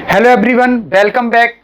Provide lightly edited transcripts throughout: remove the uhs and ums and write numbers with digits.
Hello everyone, welcome back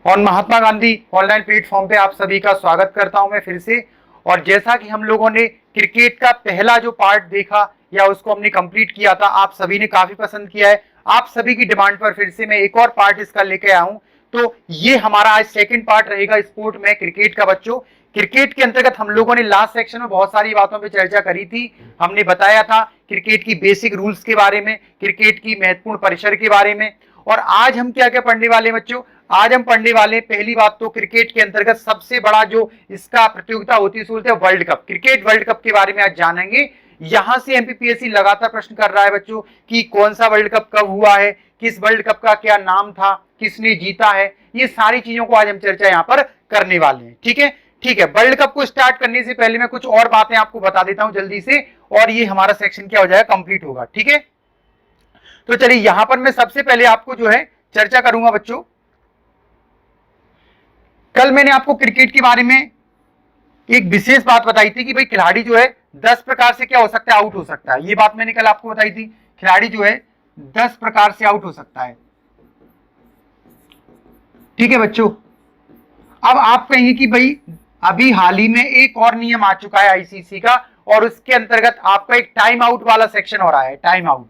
on Mahatma Gandhi online platform पे आप सभी का स्वागत करता हूं मैं फिर से। और जैसा कि हम लोगों ने क्रिकेट का पहला जो पार्ट देखा या उसको हमने कंप्लीट किया था, आप सभी ने काफी पसंद किया है। आप सभी की डिमांड पर फिर से मैं एक और पार्ट इसका लेके आया हूं। तो ये हमारा आज सेकंड पार्ट रहेगा स्पोर्ट में क्रिकेट का। बच्चों, क्रिकेट के अंतर्गत हम लोगों ने लास्ट सेक्शन में बहुत सारी बातों पे चर्चा करी थी। हमने बताया था क्रिकेट की बेसिक रूल्स के बारे में, क्रिकेट की महत्वपूर्ण परिसर के बारे में। और आज हम क्या क्या पढ़ने वाले बच्चों, आज हम पढ़ने वाले पहली बात तो क्रिकेट के अंतर्गत सबसे बड़ा जो इसका प्रतियोगिता होती है बोलते हैं world cup. Cricket world cup के बारे में आज जानेंगे। यहां से एमपीपीएससी लगातार प्रश्न कर रहा है बच्चों कि कौन सा वर्ल्ड कप कब हुआ है, किस वर्ल्ड कप का क्या नाम था, किसने जीता है, ये सारी चीजों को आज हम चर्चा यहां पर करने वाले हैं। ठीक है, ठीक है। वर्ल्ड कप को स्टार्ट करने से पहले मैं कुछ और बातें आपको बता देता हूं जल्दी से, और ये हमारा सेक्शन क्या हो जाएगा, कंप्लीट होगा। ठीक है, तो चलिए यहां पर मैं सबसे पहले आपको जो है चर्चा करूंगा बच्चों। कल मैंने आपको क्रिकेट के बारे में एक विशेष बात बताई थी कि भाई खिलाड़ी जो है 10 प्रकार से क्या हो सकता है, आउट हो सकता है। ये बात मैंने कल आपको बताई थी, खिलाड़ी जो है 10 प्रकार से आउट हो सकता है। ठीक है बच्चों, अब आप कहेंगे कि भाई अभी हाल ही में एक और नियम आ चुका है आईसीसी का, और उसके अंतर्गत आपका एक टाइम आउट वाला सेक्शन हो रहा है, टाइम आउट।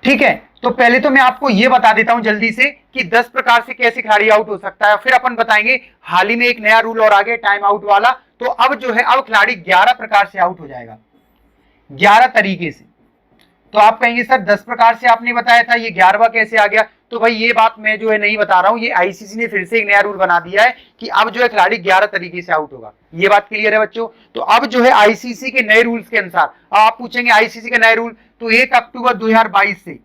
ठीक है, तो पहले तो मैं आपको यह बता देता हूं जल्दी से कि 10 प्रकार से कैसे खिलाड़ी आउट हो सकता है, फिर अपन बताएंगे हाल ही में एक नया रूल और आ गया टाइम आउट वाला। तो अब जो है अब खिलाड़ी 11 प्रकार से आउट हो जाएगा, 11 तरीके से। तो आप कहेंगे सर 10 प्रकार से आपने बताया था, ये 11वां कैसे आ गया? तो भाई ये बात मैं जो है नहीं बता रहा हूं, ये आईसीसी ने फिर से एक नया रूल बना दिया है कि अब जो है खिलाड़ी 11 तरीके से आउट होगा। ये बात क्लियर है बच्चों? तो अब जो है आईसीसी के नए रूल्स के अनुसार, आप पूछेंगे आईसीसी के नए रूल, तो 1 अक्टूबर 2022 से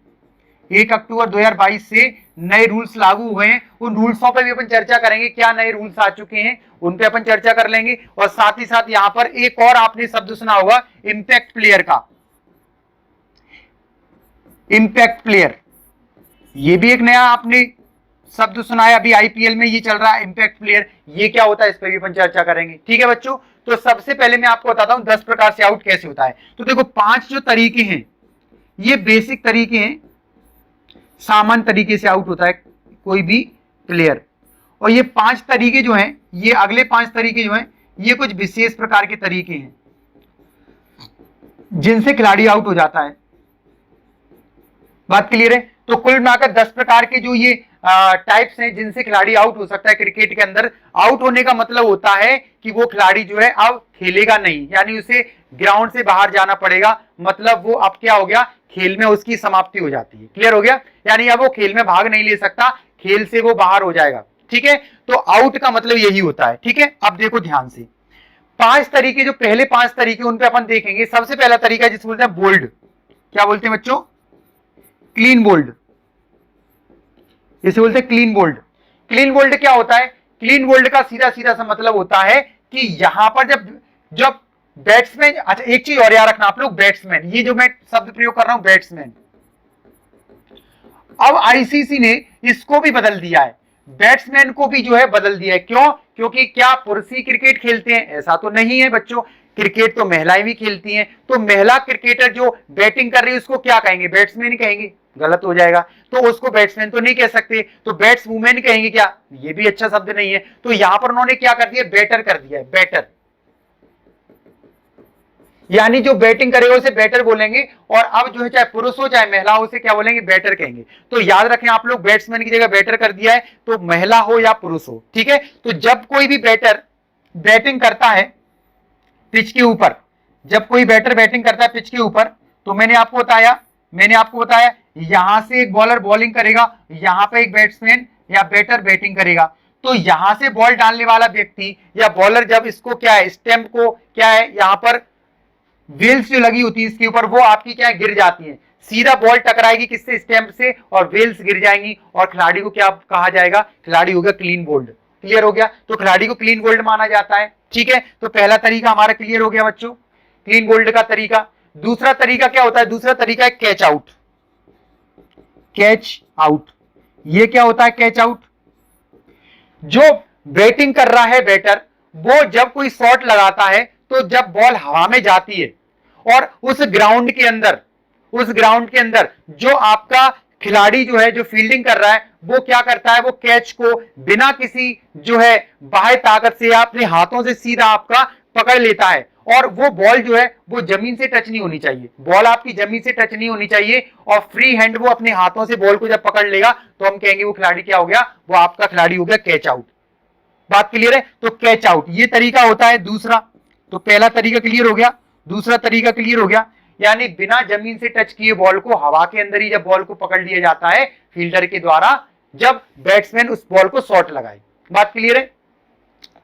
1 अक्टूबर 2022 से नए रूल्स लागू हुए हैं। उन रूल्सों पर भी अपन चर्चा करेंगे, क्या नए रूल्स आ चुके हैं उन पे अपन चर्चा कर लेंगे। और साथ ही साथ यहां पर एक और आपने शब्द सुना होगा इंपैक्ट प्लेयर का, इंपैक्ट प्लेयर, ये भी एक नया आपने शब्द सुना है, अभी आईपीएल में ये चल रहा है इंपैक्ट प्लेयर। ये क्या होता है इस पर भी अपन चर्चा करेंगे। ठीक है बच्चों, तो सबसे पहले मैं आपको बताता हूं 10 प्रकार से आउट कैसे होता है। तो देखो 5 जो तरीके हैं ये बेसिक तरीके हैं, सामान्य तरीके से आउट होता है कोई भी प्लेयर। और ये 5 तरीके जो हैं, ये अगले 5 तरीके जो हैं ये कुछ विशेष प्रकार के तरीके हैं जिनसे खिलाड़ी आउट हो जाता है। बात क्लियर है? तो कुल मिलाकर 10 प्रकार के जो ये टाइप्स हैं जिनसे खिलाड़ी आउट हो सकता है क्रिकेट के अंदर। आउट होने का मतलब होता है कि वो खिलाड़ी जो है अब खेलेगा नहीं, यानी उसे ग्राउंड से बाहर जाना पड़ेगा। मतलब वो अब क्या हो गया, खेल में उसकी समाप्ति हो जाती है। क्लियर हो गया? यानी अब वो खेल में भाग नहीं ले सकता, खेल से वो बाहर हो जाएगा। ठीक है, तो आउट का मतलब यही होता है। ठीक है, अब देखो ध्यान से 5 तरीके, जो पहले 5 तरीके उन पे अपन देखेंगे। सबसे पहला तरीका जिसे बोलते हैं बोल्ड। क्या बोलते हैं बच्चों? क्लीन बोल्ड, इसे बोलते हैं क्लीन बोल्ड। क्लीन बोल्ड क्या होता है? क्लीन बोल्ड का सीधा सीधा सा मतलब होता है कि यहां पर जब जब बैट्समैन, अच्छा एक चीज और याद रखना आप लोग, बैट्समैन, ये जो मैं शब्द प्रयोग कर रहा हूं बैट्समैन, अब आईसीसी ने इसको भी बदल दिया है, बैट्समैन को भी जो है बदल दिया है। क्यों? क्योंकि क्या पुरुष ही क्रिकेट खेलते हैं? ऐसा तो नहीं है बच्चों, क्रिकेट तो महिलाएं भी खेलती हैं। तो महिला क्रिकेटर जो बैटिंग कर रही है उसको क्या कहेंगे? बैट्समैन कहेंगे? गलत हो जाएगा, तो उसको बैट्समैन तो नहीं कह सकते, तो बैट्स वुमेन कहेंगे क्या? ये भी अच्छा शब्द नहीं है। तो यहां पर उन्होंने क्या कर दिया, बैटर कर दिया है, बैटर। यानी जो बैटिंग करेगा उसे बैटर बोलेंगे, और अब जो है चाहे पुरुष हो चाहे महिला हो उसे क्या बोलेंगे, बैटर कहेंगे। तो याद रखें आप लोग, बैट्समैन की जगह बैटर कर दिया है, तो महिला हो या पुरुष हो। ठीक है, तो जब कोई भी बैटर बैटिंग करता है पिच के ऊपर, जब कोई बैटर बैटिंग करता है पिच के ऊपर, तो मैंने आपको बताया यहां से एक बॉलर बॉलिंग करेगा, यहां पे एक बैट्समैन या बैटर बैटिंग करेगा। तो यहां से बॉल डालने वाला व्यक्ति या बॉलर जब इसको क्या है, स्टैंप को क्या है, यहां पर वेल्स जो लगी होती है इसके ऊपर, वो आपकी क्या है, गिर जाती है। सीधा बॉल टकराएगी किससे, स्टैंप से, और वेल्स गिर जाएंगी, और खिलाड़ी को क्या कहा जाएगा, खिलाड़ी हो गया क्लीन बोल्ड। क्लियर हो गया? तो खिलाड़ी को क्लीन बोल्ड माना जाता है। ठीक है, तो पहला तरीका हमारा क्लियर हो गया बच्चों, क्लीन बोल्ड का तरीका। दूसरा तरीका क्या होता है? दूसरा तरीका है कैच आउट। कैच आउट, ये क्या होता है कैच आउट? जो बैटिंग कर रहा है बैटर, वो जब कोई शॉट लगाता है, तो जब बॉल हवा में जाती है और उस ग्राउंड के अंदर उस ग्राउंड के अंदर जो आपका खिलाड़ी जो है, जो फील्डिंग कर रहा है, वो क्या करता है, वो कैच को बिना किसी जो है बाह्य ताकत से या अपने हाथों से सीधा आपका पकड़ लेता है। और वो बॉल जो है वो जमीन से टच नहीं होनी चाहिए, बॉल आपकी जमीन से टच नहीं होनी चाहिए, और फ्री हैंड वो अपने हाथों से बॉल को जब पकड़ लेगा तो हम कहेंगे वो खिलाड़ी क्या हो गया, वो आपका खिलाड़ी हो गया कैच आउट। बात क्लियर है? तो कैच आउट ये तरीका होता है दूसरा। तो पहला तरीका क्लियर हो गया, दूसरा तरीका क्लियर हो गया, यानी बिना जमीन से टच किए बॉल को हवा के अंदर ही जब बॉल को पकड़ लिया जाता है फील्डर के द्वारा, जब बैट्समैन उस बॉल को शॉट लगाए। बात क्लियर है?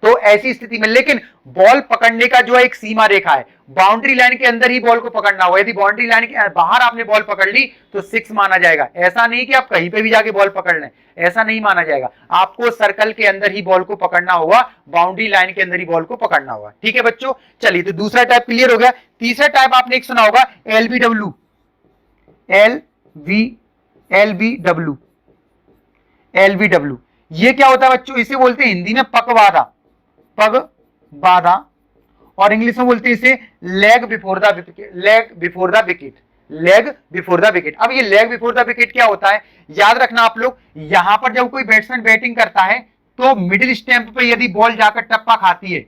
तो ऐसी स्थिति में, लेकिन बॉल पकड़ने का जो है एक सीमा रेखा है, बाउंड्री लाइन के अंदर ही बॉल को पकड़ना होगा। यदि बाउंड्री लाइन के बाहर आपने बॉल पकड़ ली तो 6 माना जाएगा। ऐसा नहीं कि आप कहीं पे भी जाके बॉल पकड़ लें, ऐसा नहीं माना जाएगा। आपको सर्कल के अंदर ही बॉल को पकड़ना होगा, बाउंड्री लाइन के अंदर ही बॉल को पकड़ना होगा। ठीक है बच्चों, चलिए तो दूसरा टाइप क्लियर हो गया। तीसरा टाइप आपने एक सुना होगा एलबीडब्ल्यू, एलबीडब्ल्यू, एलबीडब्ल्यू। ये क्या होता है बच्चों? इसे बोलते हैं हिंदी में पगबाधा, पगबाधा, और इंग्लिश में बोलते हैं इसे leg before the wicket, leg before the wicket, leg before the wicket. अब ये लेग बिफोर द विकेट क्या होता है, याद रखना आप लोग, यहां पर जब कोई बैट्समैन बैटिंग करता है तो मिडिल स्टंप पे यदि बॉल जाकर टप्पा खाती है,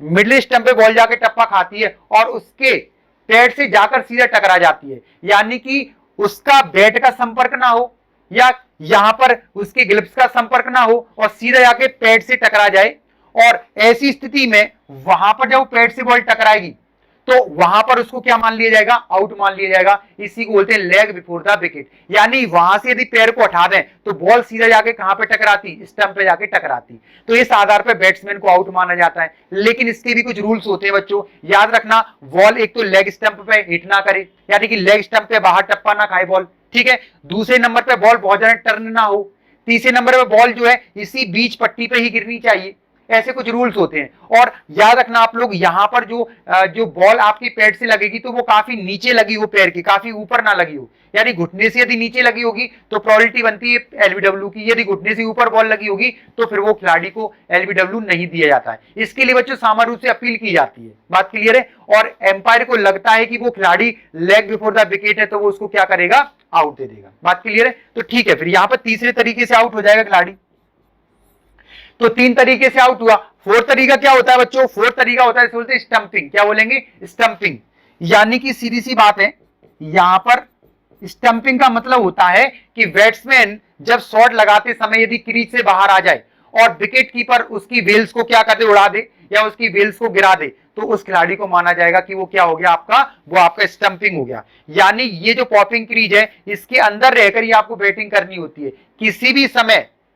मिडिल स्टंप पे बॉल जाकर टप्पा खाती है और उसके पैड से जाकर सीधा टकरा जाती है, यानी कि उसका बैट का संपर्क ना हो या यहां पर उसके ग्लिप्स का संपर्क ना हो और सीधा जाके पैड से टकरा जाए, और ऐसी स्थिति में वहां पर जब पैड से बॉल टकराएगी तो वहां पर उसको क्या मान लिया जाएगा, आउट मान लिया जाएगा। इसी को बोलते हैं लेग बिफोर द विकेट, यानी वहां से यदि पैर को हटा दें तो बॉल सीधा जाके कहां पे टकराती, स्टंप पे जाके टकराती, तो इस आधार पर बैट्समैन को आउट माना जाता है। लेकिन इसके भी कुछ रूल्स होते हैं बच्चों, याद रखना, बॉल एक तो लेग स्टंप पे हिट ना करे, यानी कि लेग स्टंप पे बाहर टप्पा ना खाए बॉल, ठीक है। दूसरे नंबर पे बॉल बहुत ज्यादा टर्न ना हो। तीसरे नंबर पे बॉल जो है इसी बीच पट्टी पे ही गिरनी चाहिए। ऐसे कुछ रूल्स होते हैं। और याद रखना आप लोग, यहां पर जो बॉल आपकी पैड से लगेगी तो वो काफी नीचे लगी हो, पैर की काफी ऊपर ना लगी हो, यानी घुटने से यदि नीचे लगी होगी तो प्रोबेबिलिटी बनती है एलबीडब्ल्यू की, यदि घुटने से ऊपर बॉल लगी होगी तो फिर वो खिलाड़ी को एलबीडब्ल्यू नहीं दिया जाता है। इसके लिए बच्चों सामान्य रूप से अपील की जाती है। बात क्लियर है? और एम्पायर को लगता है कि वो खिलाड़ी लेग बिफोर द विकेट है तो वो उसको क्या करेगा, आउट दे देगा। बात क्लियर है? तो ठीक है, फिर यहां पर तीसरे तरीके से आउट हो जाएगा खिलाड़ी। तो 3 तरीके से आउट हुआ। फोर्थ तरीका क्या होता है बच्चों? फोर्थ तरीका होता है, बोलते हैं स्टंपिंग। क्या बोलेंगे? स्टंपिंग। यानी कि सीधी सी बात है, यहां पर स्टंपिंग का मतलब होता है कि बैट्समैन जब शॉट लगाते समय यदि क्रीज से बाहर आ जाए और विकेट कीपर उसकी वेल्स को क्या कर दे, उड़ा दे या उसकी वेल्स को गिरा दे, तो उस खिलाड़ी को माना जाएगा कि वो क्या हो गया आपका, वो आपका स्टंपिंग हो गया। यानी ये जो पॉपिंग क्रीज है इसके अंदर रहकर ही आपको बैटिंग करनी होती है।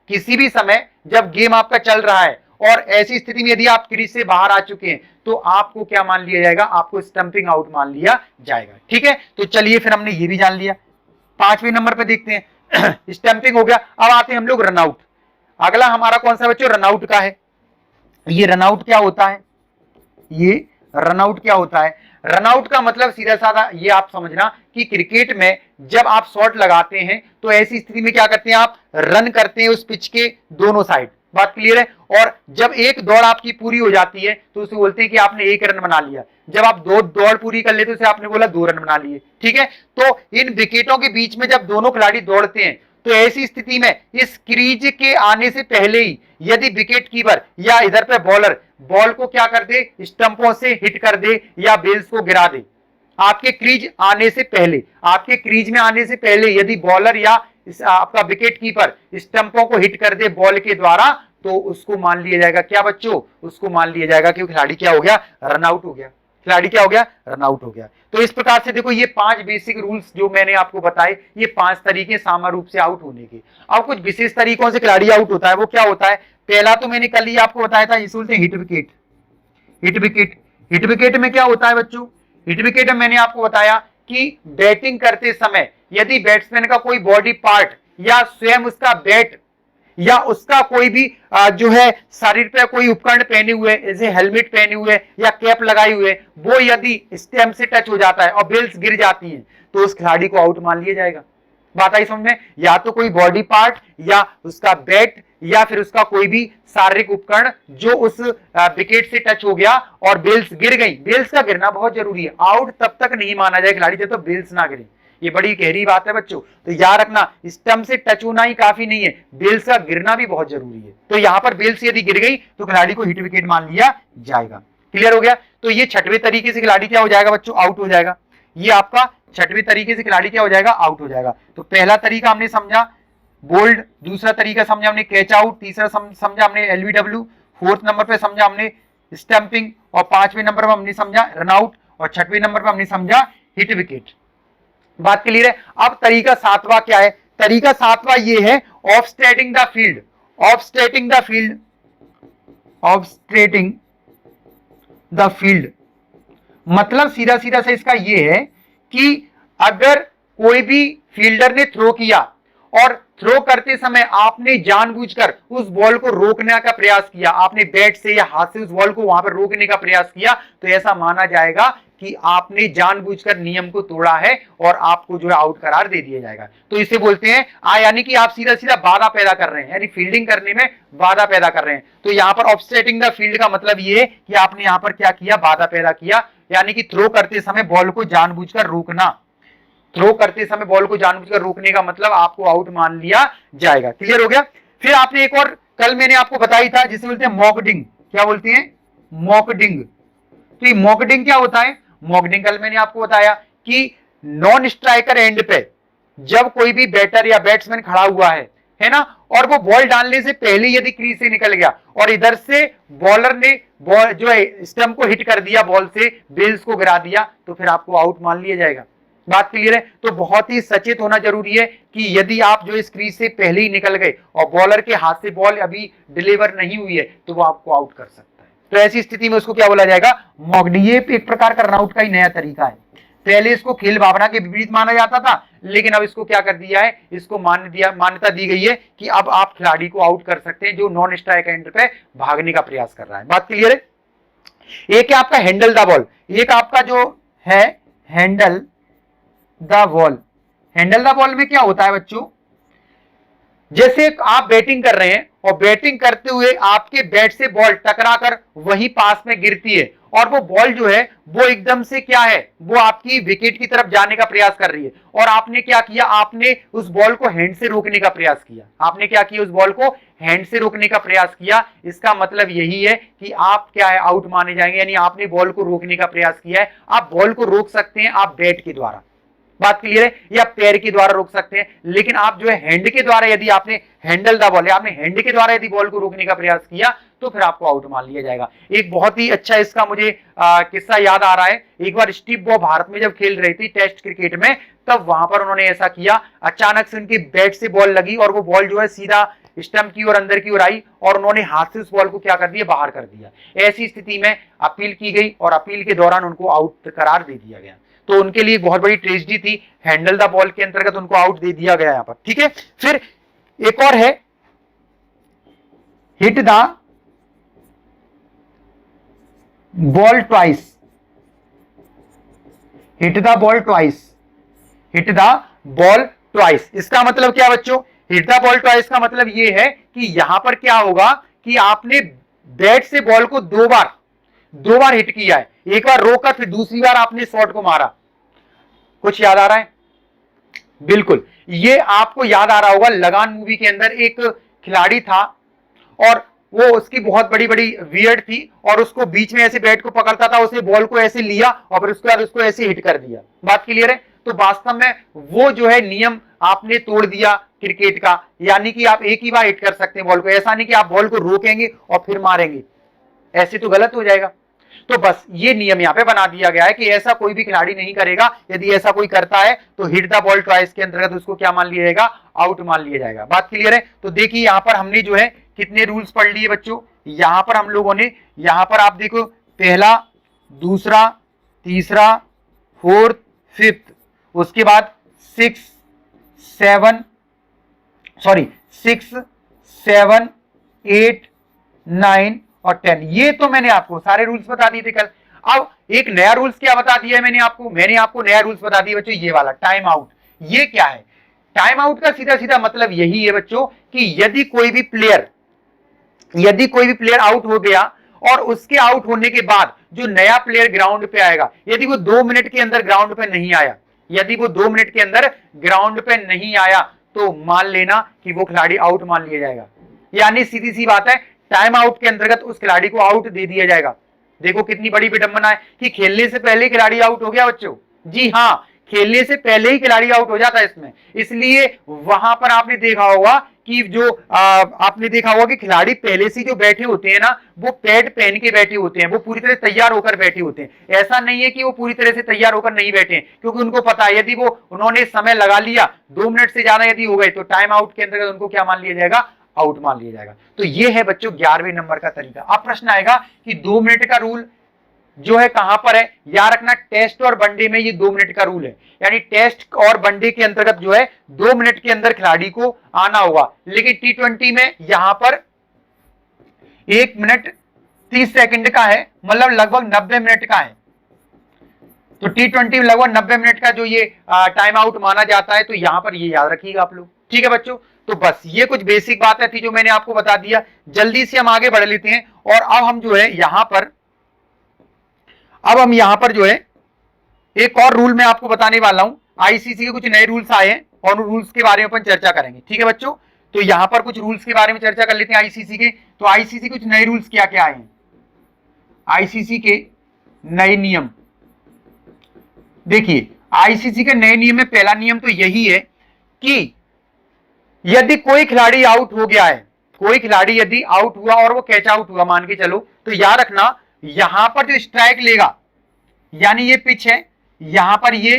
किसी भी समय जब गेम आपका चल रहा है और ऐसी स्थिति में यदि आप क्रीज से बाहर आ चुके हैं तो आपको क्या मान लिया जाएगा, आपको स्टंपिंग आउट मान लिया जाएगा। ठीक है, तो चलिए फिर हमने ये भी जान लिया। 5वें नंबर पे देखते हैं स्टंपिंग हो गया। अब आते हैं हम लोग रनआउट। अगला हमारा कौन सा बच्चों? रनआउट का है। ये रनआउट क्या होता है? ये रनआउट क्या होता है? रनआउट का मतलब सीधा साधा ये आप समझना कि क्रिकेट में जब आप शॉट लगाते हैं तो ऐसी स्थिति में क्या करते हैं, आप रन करते हैं उस पिच के दोनों साइड। बात क्लियर है? और जब एक दौड़ आपकी पूरी हो जाती है तो उसे बोलते हैं कि आपने 1 रन बना लिया। जब आप 2 दौड़ पूरी कर लेते तो उसे आपने बोला 2 रन बना लिए। ठीक है, तो इन विकेटों के बीच में जब दोनों खिलाड़ी दौड़ते हैं तो ऐसी स्थिति में इस क्रीज के आने से पहले ही यदि विकेट कीपर या इधर पे बॉलर बॉल को क्या कर दे, स्टंपों से हिट कर दे या बेल्स को गिरा दे, आपके क्रीज आने से पहले, आपके क्रीज में आने से पहले यदि बॉलर या आपका विकेट कीपर स्टंपों को हिट कर दे बॉल के द्वारा, तो उसको मान लिया जाएगा क्या बच्चों, उसको मान लिया जाएगा कि खिलाड़ी क्या हो गया, रनआउट हो गया। खिलाड़ी क्या हो गया, रनआउट हो गया। तो इस प्रकार से देखो ये 5 बेसिक रूल्स जो मैंने आपको बताए, ये 5 तरीके सामान्य रूप से आउट होने के। अब कुछ विशेष तरीकों से खिलाड़ी आउट होता है, वो क्या होता है? पहला तो मैंने कल ही आपको बताया था, इसे बोलते हैं hit wicket. Hit wicket, hit wicket में क्या होता है बच्चों? हिट विकेट में मैंने आपको बताया कि बैटिंग करते समय यदि बैट्समैन का कोई बॉडी पार्ट या स्वयं उसका बैट या उसका कोई भी जो है शरीर पे कोई उपकरण पहने हुए, जैसे हेलमेट पहने हुए या कैप लगाई हुए, वो यदि स्टंप से टच हो जाता है और बेल्स गिर जाती हैं तो उस खिलाड़ी को आउट मान लिया जाएगा। बात आई समझ में? या तो कोई बॉडी पार्ट या उसका बैट या फिर उसका कोई भी शारीरिक उपकरण जो उस विकेट से टच हो गया और बेल्स गिर गई। बेल्स का गिरना बहुत जरूरी है, आउट तब तक नहीं माना जाए खिलाड़ी जब तक बेल्स ना गिरे। ये बड़ी गहरी बात है बच्चों, तो याद रखना स्टंप से टच होना ही काफी नहीं है, बेल्स का गिरना भी बहुत जरूरी है। तो यहाँ पर बेल्स यदि गिर गई तो खिलाड़ी को हिट विकेट मान लिया जाएगा। क्लियर हो गया। तो ये छठवें तरीके से खिलाड़ी क्या हो जाएगा बच्चों, आउट हो जाएगा। ये आपका छठवें तरीके से खिलाड़ी क्या हो जाएगा, आउट हो जाएगा। तो पहला तरीका हमने समझा बोल्ड, दूसरा तरीका समझा हमने कैच आउट, तीसरा समझा हमने एलबीडब्ल्यू, फोर्थ नंबर पे समझा हमने स्टंपिंग, और पांचवें नंबर पर हमने समझा रनआउट, और छठवें नंबर पर हमने समझा हिट विकेट। बात क्लियर है। अब तरीका सातवां क्या है, तरीका सातवां ये है of stating the field. Of stating the field, of stating the field मतलब सीधा सीधा से इसका ये है कि अगर कोई भी फील्डर ने थ्रो किया और थ्रो करते समय आपने जानबूझकर उस बॉल को रोकने का प्रयास किया, आपने बैट से या हाथ से उस बॉल को वहां पर रोकने का प्रयास किया, तो ऐसा माना जाएगा कि आपने जानबूझकर नियम को तोड़ा है और आपको जो है आउट करार दे दिया जाएगा। तो इसे बोलते हैं यानी कि आप सीधा सीधा बाधा पैदा कर रहे हैं, यानी फील्डिंग करने में बाधा पैदा कर रहे हैं। तो यहाँ पर ऑफसेटिंग द फील्ड का मतलब ये है कि आपने यहाँ पर क्या किया, बाधा पैदा किया, यानी कि थ्रो करते समय बॉल को जानबूझकर रोकना। थ्रो करते समय बॉल को जानबूझकर रोकने का मतलब आपको आउट मान लिया जाएगा। क्लियर हो गया। फिर आपने एक और कल मैंने आपको बताई था जिसे बोलते हैं मॉकडिंग। क्या बोलते हैं, मॉकडिंग। तो ये मॉकडिंग क्या होता है, मॉकडिंग कल मैंने आपको बताया कि नॉन स्ट्राइकर एंड पे जब कोई भी बैटर या बैट्समैन खड़ा हुआ है ना, और वो बॉल डालने से पहले यदि क्रीज से निकल गया और इधर से बॉलर ने बॉल जो है स्टंप को हिट कर दिया, बॉल से बेल्स को गिरा दिया, तो फिर आपको आउट मान लिया जाएगा। बात क्लियर है। तो बहुत ही सचेत होना जरूरी है कि यदि आप जो इस क्रीज से पहले ही निकल गए और बॉलर के हाथ से बॉल अभी डिलीवर नहीं हुई है तो वो आपको आउट कर सकता है। तो ऐसी स्थिति में उसको क्या बोला जाएगा, मॉकडिंग। ये एक प्रकार का रनआउट का ही नया तरीका है। पहले इसको खेल भावना के विपरीत माना जाता था, लेकिन अब इसको क्या कर दिया है, इसको मान्यता दी गई है कि अब आप खिलाड़ी को आउट कर सकते हैं जो नॉन स्ट्राइक एंड पे भागने का प्रयास कर रहा है। बात क्लियर है। एक है आपका हैंडल द बॉल, एक आपका जो है handle the ball. Handle the ball में क्या होता है बच्चों, जैसे आप बैटिंग कर रहे हैं और बैटिंग करते हुए आपके बैट से बॉल टकराकर वही पास में गिरती है और वो बॉल जो है वो एकदम से क्या है, वो आपकी विकेट की तरफ जाने का प्रयास कर रही है, और आपने क्या किया, आपने उस बॉल को हैंड से रोकने का प्रयास किया। आपने क्या किया, उस बॉल को हैंड से रोकने का प्रयास किया। इसका मतलब यही है कि आप क्या है, आउट माने जाएंगे, यानी आपने बॉल को रोकने का प्रयास किया है। आप बॉल को रोक सकते हैं आप बैट के द्वारा, बात क्लियर है, या पैर के द्वारा रोक सकते हैं, लेकिन आप जो है हैंड के द्वारा, यदि आपने हैंडल द बॉल, आपने हैंड के द्वारा यदि बॉल को रोकने का प्रयास किया तो फिर आपको आउट मान लिया जाएगा। एक बहुत ही अच्छा इसका मुझे किस्सा याद आ रहा है। एक बार स्टीव वॉ भारत में जब खेल रही थी टेस्ट क्रिकेट में, तब वहां पर उन्होंने ऐसा किया, अचानक से उनके बैट से बॉल लगी और वो बॉल जो है सीधा स्टंप की ओर अंदर की ओर आई और उन्होंने हाथ से उस बॉल को क्या कर दिया, बाहर कर दिया। ऐसी स्थिति में अपील की गई और अपील के दौरान उनको आउट करार दे दिया गया। तो उनके लिए बहुत बड़ी ट्रेजेडी थी, हैंडल द बॉल के अंतर्गत उनको आउट दे दिया गया यहां पर। ठीक है। फिर एक और है hit the ball twice. Hit the ball twice, hit the ball twice. इसका मतलब क्या बच्चों, हिट द बॉल ट्वाइस का मतलब यह है कि यहां पर क्या होगा कि आपने बैट से बॉल को दो बार हिट किया है, एक बार रोका फिर दूसरी बार आपने शॉट को मारा। कुछ याद आ रहा है, बिल्कुल ये आपको याद आ रहा होगा, लगान मूवी के अंदर एक खिलाड़ी था और वो उसकी बहुत बड़ी बड़ी वियर्ड थी और उसको बीच में ऐसे बैट को पकड़ता था, उसने बॉल को ऐसे लिया और फिर उसके बाद उसको ऐसे हिट कर दिया। बात क्लियर है। तो वास्तव में वो जो है नियम आपने तोड़ दिया क्रिकेट का, यानी कि आप एक ही बार हिट कर सकते हैं बॉल को, ऐसा नहीं कि आप बॉल को रोकेंगे और फिर मारेंगे, ऐसे तो गलत हो जाएगा। तो बस ये नियम यहां पे बना दिया गया है कि ऐसा कोई भी खिलाड़ी नहीं करेगा। यदि ऐसा कोई करता है तो हिट द बॉल ट्वाइस के अंतर्गत उसको क्या मान लिया जाएगा, आउट मान लिया जाएगा। बात क्लियर है। तो देखिए यहां पर हमने जो है कितने रूल्स पढ़ लिए बच्चों, यहां पर हम लोगों ने, यहां पर आप देखो पहला, दूसरा, तीसरा, फोर्थ, फिफ्थ, उसके बाद 6, 7, 8, 9 और 10, ये तो मैंने आपको सारे रूल्स बता दिए थे कल। अब एक नया रूल्स क्या बता दिया है मैंने आपको नया रूल्स बता दिया बच्चों, ये वाला टाइम आउट। ये क्या है, टाइम आउट का सीधा सीधा मतलब यही है बच्चों कि यदि कोई भी प्लेयर आउट हो गया और उसके आउट होने के बाद जो नया प्लेयर ग्राउंड पे आएगा, यदि वो 2 मिनट के अंदर ग्राउंड पे नहीं आया, यदि वो 2 मिनट के अंदर ग्राउंड पे नहीं आया तो मान लेना कि वो खिलाड़ी आउट मान लिया जाएगा। यानी सीधी सी बात है, टाइम आउट के अंतर्गत उस खिलाड़ी को आउट दे दिया जाएगा। देखो कितनी बड़ी विडंबना है कि खेलने से पहले खिलाड़ी आउट हो गया बच्चों। जी हाँ, खेलने से पहले ही खिलाड़ी आउट हो जाता है इसमें। इसलिए वहां पर आपने देखा होगा कि जो आपने देखा होगा कि खिलाड़ी पहले से जो बैठे होते हैं ना, वो पैड पहन के बैठे होते हैं, वो पूरी तरह तैयार होकर बैठे होते हैं। ऐसा नहीं है कि वो पूरी तरह से तैयार होकर नहीं बैठे हैं, क्योंकि उनको पता है यदि वो उन्होंने समय लगा लिया, 2 मिनट से ज्यादा यदि हो गए तो टाइम आउट के अंतर्गत उनको क्या मान लिया जाएगा, आउट मान लिया जाएगा। तो ये है बच्चों 11वें नंबर का तरीका। अब प्रश्न आएगा कि 2 मिनट का रूल जो है कहां पर है। याद रखना, टेस्ट और वनडे में ये 2 मिनट का रूल है, यानी टेस्ट और वनडे के अंतर्गत जो है 2 मिनट के अंदर खिलाड़ी को आना होगा। लेकिन T20 में यहां पर 1 मिनट 30 सेकंड का है, मतलब लगभग 90 मिनट का है। तो T20 में लगभग 90 मिनट का जो ये टाइम आउट माना जाता है। तो यहां पर ये याद रखिएगा आप लोग, ठीक है बच्चों। तो बस ये कुछ बेसिक बातें थी जो मैंने आपको बता दिया। जल्दी से हम आगे बढ़ लेते हैं और अब हम जो है यहां पर जो है एक और रूल मैं आपको बताने वाला हूं। आईसीसी के कुछ नए रूल्स आए हैं और उन रूल्स के बारे में अपन चर्चा करेंगे, ठीक है बच्चों। तो यहां पर कुछ रूल्स के बारे में चर्चा कर लेते हैं आईसीसी के। तो आईसीसी कुछ नए रूल्स क्या क्या आए हैं, आईसीसी के नए नियम देखिए। आईसीसी के नए नियम में पहला नियम तो यही है कि यदि कोई खिलाड़ी आउट हो गया है, कोई खिलाड़ी यदि आउट हुआ और वो कैच आउट हुआ मान के चलो, तो याद रखना यहां पर जो स्ट्राइक लेगा, यानी ये पिच है, यहां पर ये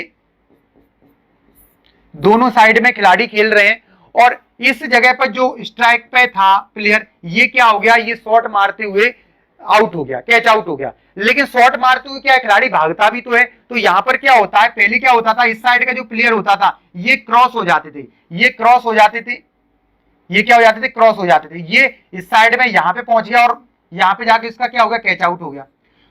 दोनों साइड में खिलाड़ी खेल रहे हैं और इस जगह पर जो स्ट्राइक पे था प्लेयर, ये क्या हो गया, ये शॉट मारते हुए आउट हो गया, कैच आउट हो गया। लेकिन शॉट मारते हुए क्या है, खिलाड़ी भागता भी तो है। तो यहां पर क्या होता है, पहले क्या होता था, इस साइड का जो प्लेयर होता था ये क्रॉस हो जाते थे, ये क्रॉस हो जाते थे, ये क्या हो जाते थे, क्रॉस हो जाते थे। ये इस साइड में यहां पे पहुंच गया और यहां पे जाके इसका क्या हो गया, कैच आउट हो गया।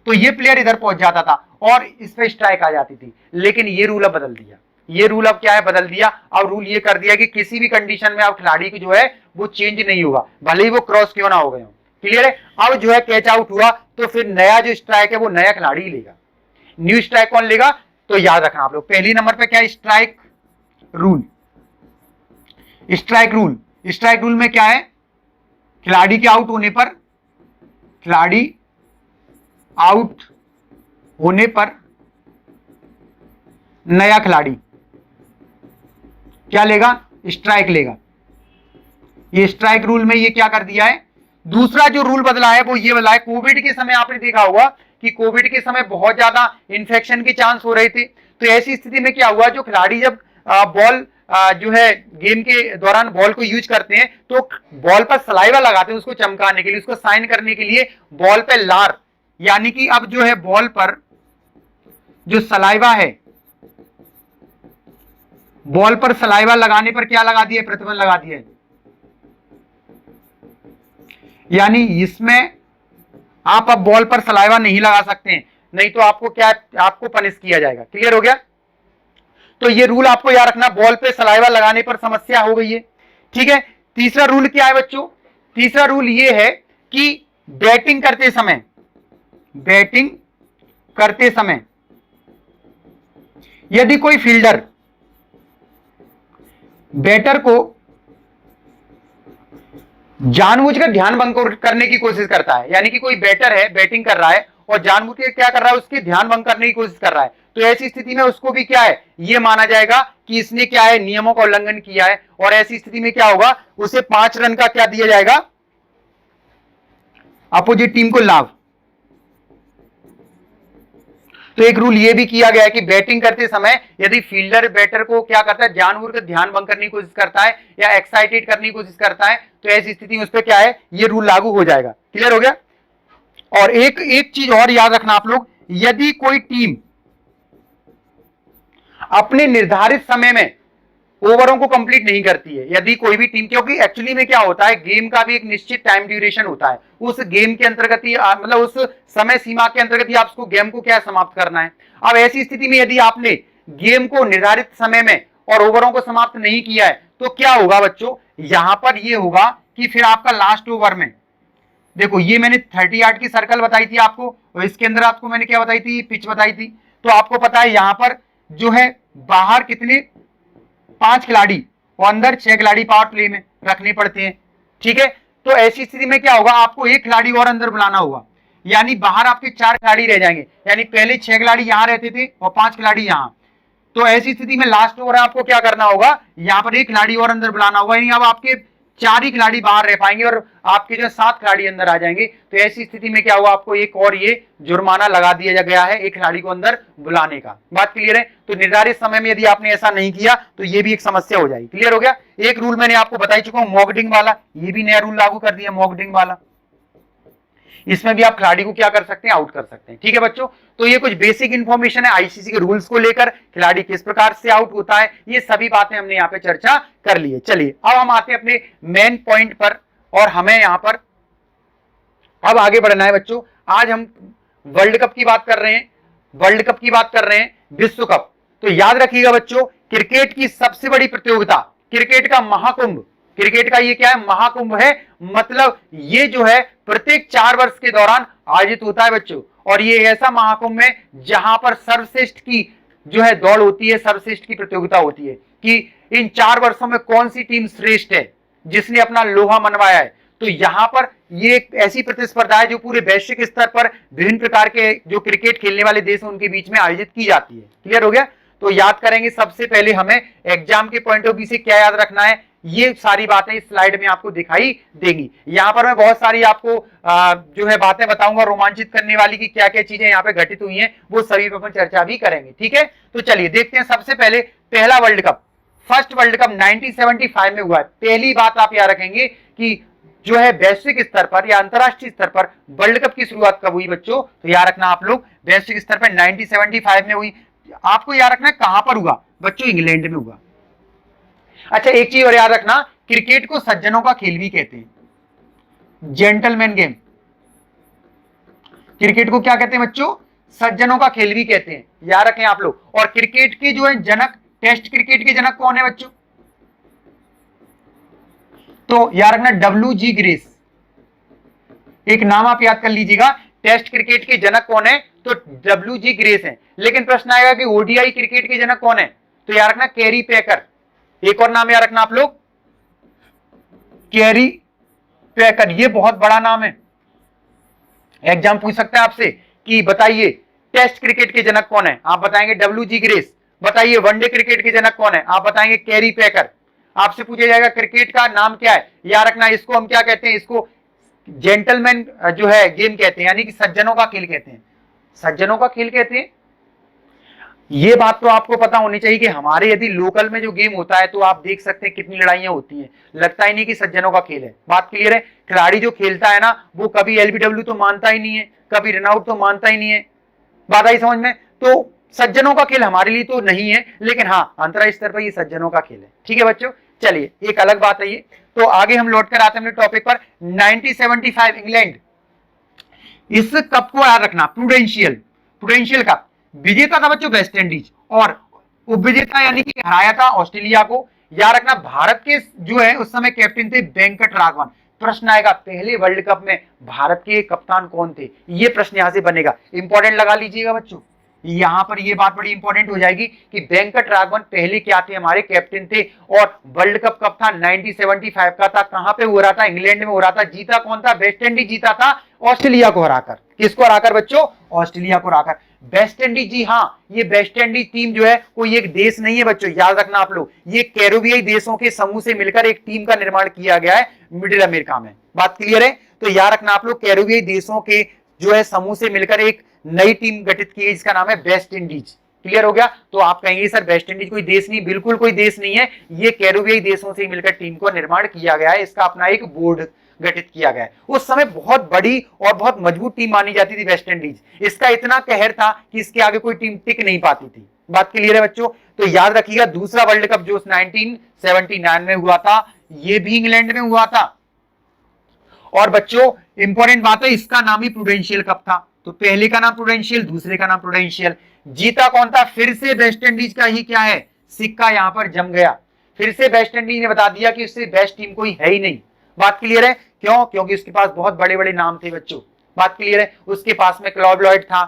तो ये प्लेयर इधर पहुंच जाता था और इस पे स्ट्राइक आ जाती थी। लेकिन ये रूल अब बदल दिया, ये रूल अब क्या है, बदल दिया। अब रूल ये कर दिया कि किसी भी कंडीशन में अब खिलाड़ी की जो है वो चेंज नहीं होगा, भले ही वो क्रॉस क्यों ना हो गए हो। क्लियर है। अब जो है कैच आउट हुआ तो फिर नया जो स्ट्राइक है वो नया खिलाड़ी लेगा। न्यू स्ट्राइक कौन लेगा, तो याद रखना आप लोग पहली नंबर पे क्या है, strike rule. Strike rule, strike rule में क्या है, खिलाड़ी के आउट होने पर, खिलाड़ी आउट होने पर नया खिलाड़ी क्या लेगा, स्ट्राइक लेगा। ये स्ट्राइक रूल में ये क्या कर दिया है। दूसरा जो रूल बदला है वो ये बदला है, कोविड के समय आपने देखा होगा कि कोविड के समय बहुत ज्यादा इंफेक्शन के चांस हो रहे थे। तो ऐसी स्थिति में क्या हुआ, जो खिलाड़ी जब बॉल जो है गेम के दौरान बॉल को यूज करते हैं तो बॉल पर सलाइवा लगाते हैं उसको चमकाने के लिए, उसको साइन करने के लिए बॉल पे लार, यानी कि अब जो है बॉल पर जो सलाइवा है, बॉल पर सलाइवा लगाने पर क्या लगा दिया, प्रतिबंध लगा दिया है। यानी इसमें आप अब बॉल पर सलाइवा नहीं लगा सकते हैं, नहीं तो आपको क्या, आपको पनिश किया जाएगा। क्लियर हो गया। तो ये रूल आपको याद रखना, बॉल पे सलाइवा लगाने पर समस्या हो गई है, ठीक है। तीसरा रूल क्या है बच्चों, तीसरा रूल ये है कि बैटिंग करते समय, बैटिंग करते समय यदि कोई फील्डर बैटर को जानबूझकर ध्यान भंग करने की कोशिश करता है, यानी कि कोई बैटर है बैटिंग कर रहा है और जानबूझ के क्या कर रहा है, उसके ध्यान भंग करने की कोशिश कर रहा है, तो ऐसी स्थिति में उसको भी क्या है, ये माना जाएगा कि इसने क्या है, नियमों का उल्लंघन किया है। और ऐसी स्थिति में क्या होगा, उसे 5 रन का क्या दिया जाएगा, अपोजिट टीम को लाभ। तो एक रूल ये भी किया गया है कि बैटिंग करते समय यदि फील्डर बैटर को क्या करता है, जानबूझकर ध्यान भंग करने की कोशिश करता है या एक्साइटेड करने की कोशिश करता है, तो ऐसी स्थिति में उस पर क्या है, ये रूल लागू हो जाएगा। क्लियर हो गया। और एक चीज और याद रखना आप लोग, यदि कोई टीम अपने निर्धारित समय में ओवरों को कंप्लीट नहीं करती है, यदि कोई भी टीम, क्योंकि एक्चुअली में क्या होता है, गेम का भी एक निश्चित टाइम ड्यूरेशन होता है, उस गेम के अंतर्गत ही मतलब उस समय सीमा के अंतर्गत ही आपको गेम को क्या समाप्त करना है। अब ऐसी स्थिति में यदि आपने गेम को निर्धारित समय में और ओवरों को समाप्त नहीं किया है तो क्या होगा बच्चों, यहां पर यह होगा कि फिर आपका लास्ट ओवर में, देखो ये मैंने 30 यार्ड की सर्कल बताई थी आपको और इसके अंदर आपको मैंने क्या बताई थी, पिच बताई थी। तो आपको पता है यहां पर जो है बाहर कितने 5 खिलाड़ी और अंदर 6 खिलाड़ी पावर प्ले में रखने पड़ते हैं। ठीक है, तो ऐसी स्थिति में क्या होगा, आपको एक खिलाड़ी और अंदर बुलाना होगा, यानी बाहर आपके 4 खिलाड़ी रह जाएंगे, यानी पहले 6 खिलाड़ी यहां रहते थे और 5 खिलाड़ी यहां। तो ऐसी स्थिति में लास्ट ओवर आपको क्या करना होगा, यहां पर एक खिलाड़ी और अंदर बुलाना होगा, यानी अब आपके 4 ही खिलाड़ी बाहर रह पाएंगे और आपके जो 7 खिलाड़ी अंदर आ जाएंगे। तो ऐसी स्थिति में क्या होगा, आपको एक और ये जुर्माना लगा दिया गया है एक खिलाड़ी को अंदर बुलाने का। बात क्लियर है? तो निर्धारित समय में यदि आपने ऐसा नहीं किया तो ये भी एक समस्या हो जाएगी। क्लियर हो गया? एक रूल मैंने आपको बता ही चुका हूं, मॉकडिंग वाला, ये भी नया रूल लागू कर दिया मॉकडिंग वाला। इसमें भी आप खिलाड़ी को क्या कर सकते हैं, आउट कर सकते हैं। ठीक है बच्चों, तो ये कुछ बेसिक इंफॉर्मेशन है आईसीसी के रूल्स को लेकर, खिलाड़ी किस प्रकार से आउट होता है, ये सभी बातें हमने यहाँ पे चर्चा कर ली है। चलिए अब हम आते हैं अपने मेन पॉइंट पर, और हमें यहाँ पर अब आगे बढ़ना है बच्चों। आज हम वर्ल्ड कप की बात कर रहे हैं, वर्ल्ड कप की बात कर रहे हैं, विश्व कप। तो याद रखिएगा बच्चों, क्रिकेट की सबसे बड़ी प्रतियोगिता, क्रिकेट का महाकुंभ, क्रिकेट का ये क्या है, महाकुंभ है। मतलब ये जो है प्रत्येक 4 वर्ष के दौरान आयोजित होता है बच्चों, और ये ऐसा महाकुंभ है जहां पर सर्वश्रेष्ठ की जो है दौड़ होती है, सर्वश्रेष्ठ की प्रतियोगिता होती है कि इन 4 वर्षों में कौन सी टीम श्रेष्ठ है, जिसने अपना लोहा मनवाया है। तो यहां पर ये एक ऐसी प्रतिस्पर्धा है जो पूरे वैश्विक स्तर पर विभिन्न प्रकार के जो क्रिकेट खेलने वाले देश हैं उनके बीच में आयोजित की जाती है। क्लियर हो गया? तो याद करेंगे, सबसे पहले हमें एग्जाम के पॉइंट ऑफ व्यू से क्या याद रखना है, ये सारी बातें इस स्लाइड में आपको दिखाई देंगी। यहां पर मैं बहुत सारी आपको जो है बातें बताऊंगा रोमांचित करने वाली कि क्या क्या चीजें यहाँ पे घटित हुई हैं, वो सभी पर अपन चर्चा भी करेंगे। ठीक है, तो चलिए देखते हैं। सबसे पहले पहला world cup, first world cup 1975 में हुआ है। पहली बात आप याद रखेंगे कि जो है वैश्विक स्तर पर या अंतरराष्ट्रीय स्तर पर वर्ल्ड कप की शुरुआत कब हुई बच्चों, तो याद रखना आप लोग, वैश्विक स्तर पर 1975 में हुई। आपको याद रखना कहां पर हुआ बच्चों, इंग्लैंड में हुआ। अच्छा एक चीज और याद रखना, क्रिकेट को सज्जनों का खेल भी कहते हैं, जेंटलमैन गेम। क्रिकेट को क्या कहते हैं बच्चों, सज्जनों का खेल भी कहते हैं, याद रखें आप लोग। और क्रिकेट के जो है जनक, टेस्ट क्रिकेट के जनक कौन है बच्चों, तो याद रखना WG ग्रेस, एक नाम आप याद कर लीजिएगा। टेस्ट क्रिकेट के जनक कौन है, तो WG ग्रेस है। लेकिन प्रश्न आएगा कि ओडीआई क्रिकेट के जनक कौन है, तो याद रखना कैरी पैकर। एक और नाम याद रखना आप लोग, कैरी पैकर, ये बहुत बड़ा नाम है। एग्जाम पूछ सकता है आपसे कि बताइए टेस्ट क्रिकेट के जनक कौन है, आप बताएंगे WG ग्रेस। बताइए वनडे क्रिकेट के जनक कौन है, आप बताएंगे कैरी पैकर। आपसे पूछा जाएगा क्रिकेट का नाम क्या है, याद रखना इसको हम क्या कहते हैं, इसको जेंटलमैन जो है गेम कहते हैं, यानी कि सज्जनों का खेल कहते हैं, सज्जनों का खेल कहते हैं। ये बात तो आपको पता होनी चाहिए कि हमारे यदि लोकल में जो गेम होता है तो आप देख सकते हैं कितनी लड़ाइयां होती हैं, लगता ही नहीं कि सज्जनों का खेल है। बात क्लियर है? खिलाड़ी जो खेलता है ना, वो कभी LBW तो मानता ही नहीं है, कभी रनआउट तो मानता ही नहीं है। बात आई समझ में? तो सज्जनों का खेल हमारे लिए तो नहीं है, लेकिन हाँ अंतरराष्ट्रीय स्तर पर ये सज्जनों का खेल है। ठीक है बच्चों, चलिए एक अलग बात है ये। तो आगे हम लौट कर आते हैं अपने टॉपिक पर। 1975 इंग्लैंड, इस कप को याद रखना, प्रूडेंशियल कप। विजेता था बच्चों वेस्ट इंडीज, और उपविजेता यानी कि हराया था ऑस्ट्रेलिया को। याद रखना भारत के जो है उस समय कैप्टन थे वेंकट राघवन। प्रश्न आएगा पहले वर्ल्ड कप में भारत के कप्तान कौन थे, ये प्रश्न यहां से बनेगा, इंपॉर्टेंट लगा लीजिएगा बच्चों। यहां पर ये बात बड़ी इंपॉर्टेंट हो जाएगी कि वेंकट राघवन पहले क्या थे, हमारे कैप्टन थे। और वर्ल्ड कप कब था, 1975 का था। कहां पे हो रहा था, इंग्लैंड में हो रहा था। जीता कौन था, वेस्ट इंडीज जीता था ऑस्ट्रेलिया को हराकर। किसको हराकर बच्चों, ऑस्ट्रेलिया को हराकर। वेस्ट इंडीज, जी हाँ, ये वेस्ट इंडीज टीम जो है कोई एक देश नहीं है बच्चों, याद रखना आप लोग। ये कैरेबियाई देशों के समूह से मिलकर एक टीम का निर्माण किया गया है मिडिल अमेरिका में। बात क्लियर है? तो याद रखना आप लोग, कैरेबियाई देशों के जो है समूह से मिलकर एक नई टीम गठित की है जिसका नाम है वेस्ट इंडीज। क्लियर हो गया? तो आप कहेंगे सर वेस्ट इंडीज कोई देश नहीं, बिल्कुल कोई देश नहीं है, ये कैरेबियाई देशों से मिलकर टीम को निर्माण किया गया है, इसका अपना एक बोर्ड गठित किया गया है। उस समय बहुत बड़ी और बहुत मजबूत टीम मानी जाती थी वेस्ट इंडीज, इसका इतना कहर था कि इसके आगे कोई टीम टिक नहीं पाती थी। बात क्लियर है बच्चों? तो याद रखिएगा दूसरा वर्ल्ड कप जो 1979 में हुआ था, ये भी इंग्लैंड में हुआ था। और बच्चों इंपॉर्टेंट बात है, इसका नाम ही प्रूडेंशियल कप था। तो पहले का नाम प्रूडेंशियल, दूसरे का नाम प्रूडेंशियल। जीता कौन था, फिर से वेस्ट इंडीज का ही क्या है, सिक्का यहां पर जम गया। फिर से वेस्ट इंडीज ने बता दिया कि उससे बेस्ट टीम कोई है ही नहीं। बात क्लियर है? क्यों? क्योंकि उसके पास बहुत बड़े बड़े नाम थे बच्चों। बात क्लियर है? उसके पास में क्लॉड लॉयड था,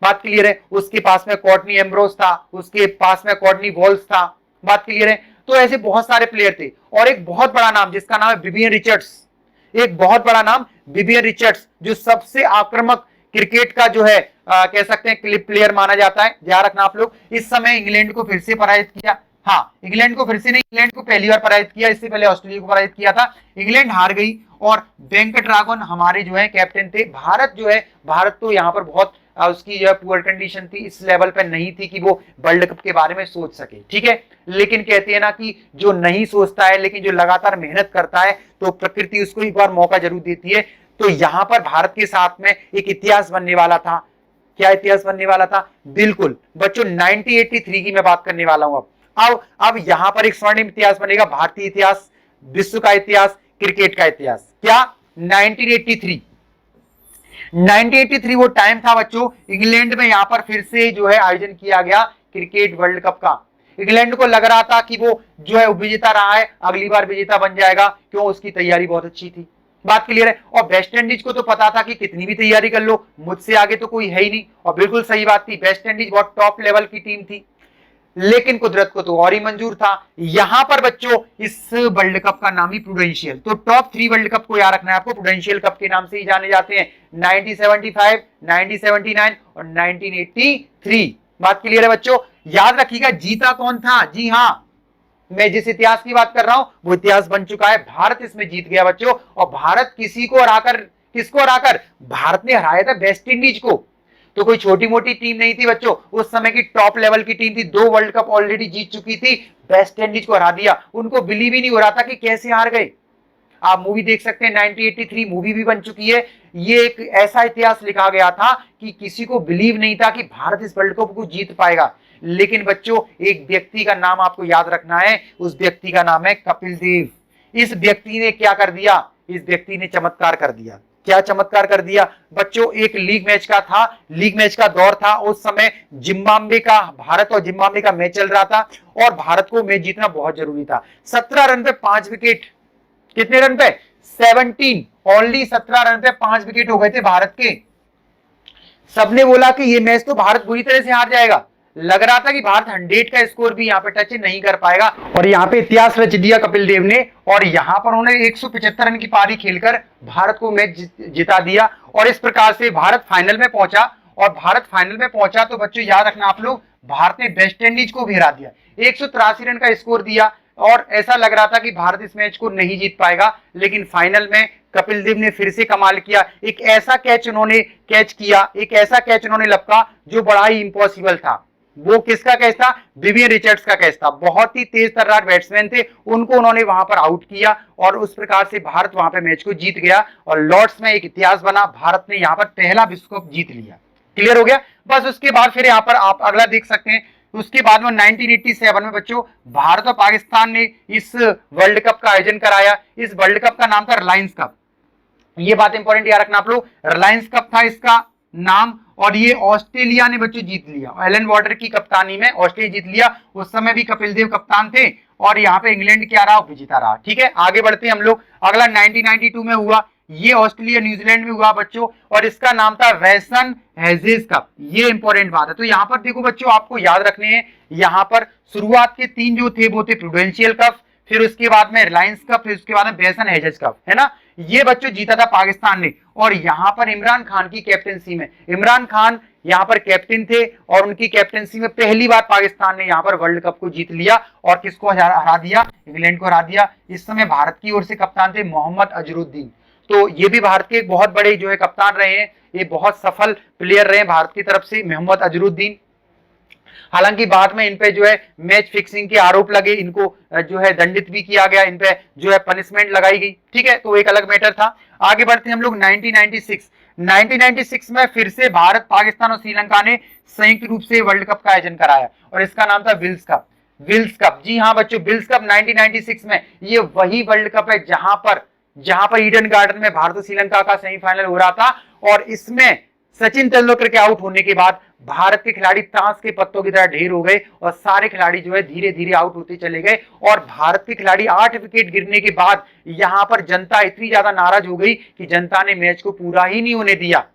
बात क्लियर है। उसके पास में कॉर्टनी एम्ब्रोस था, उसके पास में कॉर्टनी वॉल्स था, बात क्लियर है। तो ऐसे बहुत सारे प्लेयर थे। और एक बहुत बड़ा नाम जिसका नाम है विवियन रिचर्ड्स, एक बहुत बड़ा नाम विवियन रिचर्ड्स, जो सबसे आक्रामक क्रिकेट का जो है कह सकते हैं प्लेयर माना जाता है। ध्यान रखना आप लोग। इस समय इंग्लैंड को फिर से पराजित किया। हाँ, इंग्लैंड को फिर से नहीं, इंग्लैंड को पहली बार पराजित किया, इससे पहले ऑस्ट्रेलिया को पराजित किया था। इंग्लैंड हार गई और वेंकटराघवन हमारे जो है कैप्टन थे। भारत जो है, भारत तो यहाँ पर बहुत उसकी जो है पुअर कंडीशन थी, इस लेवल पर नहीं थी कि वो वर्ल्ड कप के बारे में सोच सके, ठीक है। लेकिन कहते हैं ना कि जो नहीं सोचता है लेकिन जो लगातार मेहनत करता है तो प्रकृति उसको एक बार मौका जरूर देती है। तो यहां पर भारत के साथ में एक इतिहास बनने वाला था। क्या इतिहास बनने वाला था? बिल्कुल बच्चों 1983 की मैं बात करने वाला हूं। अब यहां पर एक स्वर्णिम इतिहास बनेगा, भारतीय इतिहास, विश्व का इतिहास, क्रिकेट का इतिहास। क्या? 1983 1983 वो टाइम था बच्चों, इंग्लैंड में यहां पर फिर से जो है आयोजन किया गया क्रिकेट वर्ल्ड कप का। इंग्लैंड को लग रहा था कि वो जो है विजेता रहा है, अगली बार विजेता बन जाएगा, क्यों? उसकी तैयारी बहुत अच्छी थी। बात क्लियर है। और वेस्ट इंडीज को तो पता था कि कितनी भी तैयारी कर लो, मुझसे आगे तो कोई है ही नहीं। और बिल्कुल सही बात थी, वेस्ट इंडीज बहुत टॉप लेवल की टीम थी। लेकिन कुदरत को तो और ही मंजूर था। यहां पर बच्चों इस वर्ल्ड कप का नाम ही प्रूडेंशियल। तो टॉप 3 वर्ल्ड कप को याद रखना है आपको, प्रूडेंशियल कप के नाम से ही जाने जाते हैं। 1975, 1979 और 1983। बात क्लियर है बच्चों? याद रखिएगा जीता कौन था। जी हां, मैं जिस इतिहास की बात कर रहा हूं वो इतिहास बन चुका है, भारत इसमें जीत गया बच्चों। और भारत किसी को हराकर, किसको हराकर? भारत ने हराया था वेस्ट इंडीज को। तो कोई छोटी मोटी टीम नहीं थी बच्चों, उस समय की टॉप लेवल की टीम थी, 2 वर्ल्ड कप ऑलरेडी जीत चुकी थी, वेस्ट इंडीज को हरा दिया। उनको बिलीव ही नहीं हो रहा था कि कैसे हार गए। आप मूवी देख सकते हैं, 1983 मूवी भी बन चुकी है। ये एक ऐसा इतिहास लिखा गया था कि किसी को बिलीव नहीं था कि भारत इस वर्ल्ड कप को जीत पाएगा। लेकिन बच्चों एक व्यक्ति का नाम आपको याद रखना है, उस व्यक्ति का नाम है कपिल देव। इस व्यक्ति ने क्या कर दिया? इस व्यक्ति ने चमत्कार कर दिया। क्या चमत्कार कर दिया बच्चों? एक लीग मैच का था, लीग मैच का दौर था उस समय, जिम्बाब्वे का, भारत और जिम्बाब्वे का मैच चल रहा था और भारत को मैच जीतना बहुत जरूरी था। 17 रन पे 5 विकेट। कितने रन पे? 17, ओनली 17 रन पे 5 विकेट हो गए थे भारत के। सबने बोला कि ये मैच तो भारत बुरी तरह से हार जाएगा। लग रहा था कि भारत 100 का स्कोर भी यहाँ पे टच नहीं कर पाएगा। और यहाँ पे इतिहास रच दिया कपिल देव ने, और यहाँ पर उन्होंने 175 रन की पारी खेलकर भारत को मैच जिता दिया। और इस प्रकार से भारत फाइनल में पहुंचा। और भारत फाइनल में पहुंचा तो बच्चों याद रखना आप लोग, भारत ने वेस्ट इंडीज को भी हरा दिया, 183 रन का स्कोर दिया। और ऐसा लग रहा था कि भारत इस मैच को नहीं जीत पाएगा। लेकिन फाइनल में कपिल देव ने फिर से कमाल किया। एक ऐसा कैच उन्होंने कैच किया, एक ऐसा कैच उन्होंने लपका जो बड़ा ही इंपॉसिबल था। वो किसका कैच था? विवियन रिचर्ड्स का कैच था। बहुत ही तेज तर्रार बैट्समैन थे, उनको उन्होंने वहां पर आउट किया और उस प्रकार से भारत वहां पर मैच को जीत गया। और लॉर्ड्स में एक इतिहास बना, भारत ने यहाँ पर पहला विश्व कप जीत लिया। क्लियर हो गया? बस उसके बाद फिर यहाँ पर आप अगला देख सकते हैं। उसके बाद में 1987 में बच्चों भारत और पाकिस्तान ने इस वर्ल्ड कप का आयोजन कराया। इस वर्ल्ड कप का नाम था रिलायंस कप। ये बात इंपॉर्टेंट याद रखना आप लोग, रिलायंस कप था इसका नाम। और ये ऑस्ट्रेलिया ने बच्चों जीत लिया, एलन वॉर्डर की कप्तानी में ऑस्ट्रेलिया जीत लिया। उस समय भी कपिल देव कप्तान थे और यहाँ पे इंग्लैंड क्या रहा? विजेता रहा। ठीक है, आगे बढ़ते हैं हम लोग। अगला 1992 में हुआ, ये ऑस्ट्रेलिया न्यूजीलैंड में हुआ बच्चों, और इसका नाम था वैसन हेजेस कप। ये इंपॉर्टेंट बात है। तो यहाँ पर देखो बच्चों, आपको याद रखने हैं, यहाँ पर शुरुआत के 3 जो थे वो थे प्रूडेंशियल कप, फिर उसके बाद में रिलायंस कप, फिर उसके बाद में वैसन हेजेस कप, है ना। ये बच्चों जीता था पाकिस्तान ने। और यहाँ पर इमरान खान की कैप्टनसी में, इमरान खान यहाँ पर कैप्टन थे और उनकी कैप्टनसी में पहली बार पाकिस्तान ने यहाँ पर वर्ल्ड कप को जीत लिया। और किसको हरा दिया? इंग्लैंड को हरा दिया। इस समय भारत की ओर से कप्तान थे मोहम्मद अजरुद्दीन। तो ये भी भारत के बहुत बड़े जो है कप्तान रहे हैं, ये बहुत सफल प्लेयर रहे हैं भारत की तरफ से, मोहम्मद अजरुद्दीन। हालांकि बाद में इन पे जो है मैच फिक्सिंग के आरोप लगे, इनको जो है दंडित भी किया गया, इन पे जो है पनिशमेंट लगाई गई। ठीक है, तो एक अलग मैटर था। आगे बढ़ते हैं हम लोग 1996 में फिर से भारत, पाकिस्तान और श्रीलंका ने संयुक्त रूप से वर्ल्ड कप का आयोजन कराया और इसका नाम था विल्स कप। विल्स कप, जी हाँ बच्चों, विल्स कप 1996 में, ये वही वर्ल्ड कप है जहां पर ईडन गार्डन में भारत और श्रीलंका का सेमीफाइनल हो रहा था। और इसमें सचिन तेंदुलकर के आउट होने के बाद भारत के खिलाड़ी ताश के पत्तों की तरह ढेर हो गए और सारे खिलाड़ी जो है धीरे धीरे आउट होते चले गए। और भारत के खिलाड़ी 8 विकेट गिरने के बाद यहां पर जनता इतनी ज्यादा नाराज हो गई कि जनता ने मैच को पूरा ही नहीं होने दिया।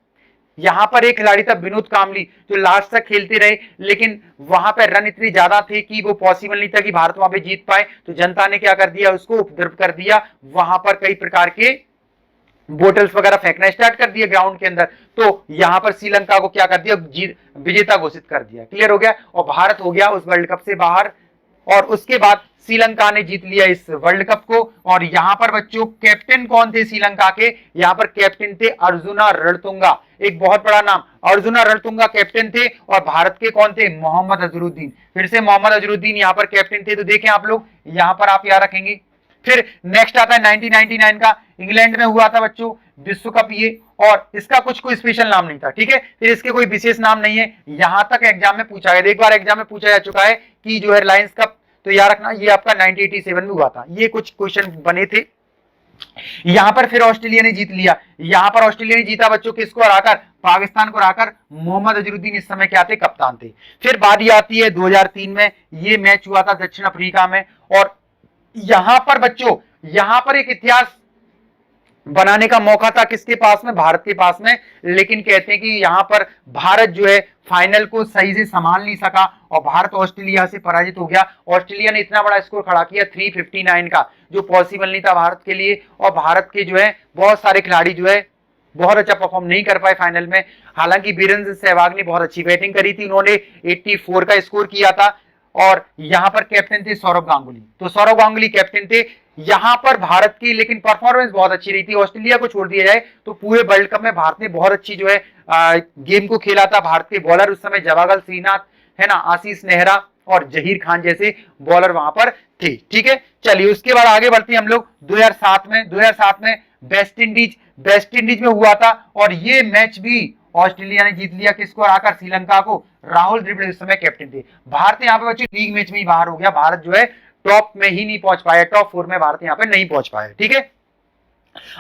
यहाँ पर एक खिलाड़ी था विनोद कांबली जो लास्ट तक खेलते रहे, लेकिन वहां पर रन इतने ज्यादा थे कि वो पॉसिबल नहीं था कि भारत वहां पे जीत पाए। तो जनता ने क्या कर दिया, उसको उपद्रव कर दिया, वहां पर कई प्रकार के बोटल्स वगैरह फेंकना स्टार्ट कर दिया ग्राउंड के अंदर। तो यहां पर श्रीलंका को क्या कर दिया, विजेता घोषित कर दिया। क्लियर हो गया, और भारत हो गया उस वर्ल्ड कप से बाहर। और उसके बाद श्रीलंका ने जीत लिया इस वर्ल्ड कप को। और यहां पर बच्चों कैप्टन कौन थे श्रीलंका के, यहां पर कैप्टन थे अर्जुना रणतुंगा, एक बहुत बड़ा नाम, अर्जुना रणतुंगा कैप्टन थे। और भारत के कौन थे, मोहम्मद अजहरुद्दीन, फिर से मोहम्मद अजहरुद्दीन यहां पर कैप्टन थे। तो देखें आप लोग, यहां पर आप याद रखेंगे। फिर नेक्स्ट आता है 1999 का, इंग्लैंड में हुआ था बच्चों विश्व कप ये, और इसका कुछ कोई स्पेशल नाम नहीं था, ठीक है, फिर इसके कोई विशेष नाम नहीं है। यहां तक एग्जाम में पूछा गया, एक बार एग्जाम में पूछा जा चुका है कि जो है रिलायंस कप, तो याद रखना ये आपका 1987 में हुआ था, ये कुछ क्वेश्चन बने थे। यहां पर फिर ऑस्ट्रेलिया ने जीत लिया, यहां पर ऑस्ट्रेलिया ने जीता बच्चों, किसको हराकर, पाकिस्तान को हराकर। मोहम्मद अजहरुद्दीन इस समय क्या थे, कप्तान थे। फिर बारी आती है 2003 में, ये मैच हुआ था दक्षिण अफ्रीका में। और यहां पर बच्चों, यहां पर एक इतिहास बनाने का मौका था किसके पास में, भारत के पास में। लेकिन कहते हैं कि यहां पर भारत जो है फाइनल को सही से संभाल नहीं सका और भारत ऑस्ट्रेलिया से पराजित हो गया। ऑस्ट्रेलिया ने इतना बड़ा स्कोर खड़ा किया 359 का, जो पॉसिबल नहीं था भारत के लिए। और भारत के जो है बहुत सारे खिलाड़ी जो है बहुत अच्छा परफॉर्म नहीं कर पाए फाइनल में। हालांकि वीरेंद्र सहवाग ने बहुत अच्छी बैटिंग करी थी, उन्होंने 84 का स्कोर किया था। और यहां पर कैप्टन थे सौरव गांगुली, तो सौरव गांगुली कैप्टन थे यहां पर भारत की। लेकिन परफॉर्मेंस बहुत अच्छी रही थी, ऑस्ट्रेलिया को छोड़ दिया जाए तो पूरे वर्ल्ड कप में भारत ने बहुत अच्छी जो है गेम को खेला था। भारत के बॉलर उस समय जवागल श्रीनाथ है ना, आशीष नेहरा और जहीर खान जैसे बॉलर वहां पर थे। ठीक है, चलिए उसके बाद आगे बढ़ते हैं हम लोग 2007 में वेस्ट इंडीज में हुआ था। और ये मैच भी ऑस्ट्रेलिया ने जीत लिया, किसको हराकर, श्रीलंका को। राहुल द्रविड़ उस समय कैप्टन थे। भारत यहाँ पे बच्चों लीग मैच में ही बाहर हो गया, भारत जो है टॉप में ही नहीं पहुंच पाया, टॉप 4 में भारत यहाँ पे नहीं पहुंच पाया। ठीक है,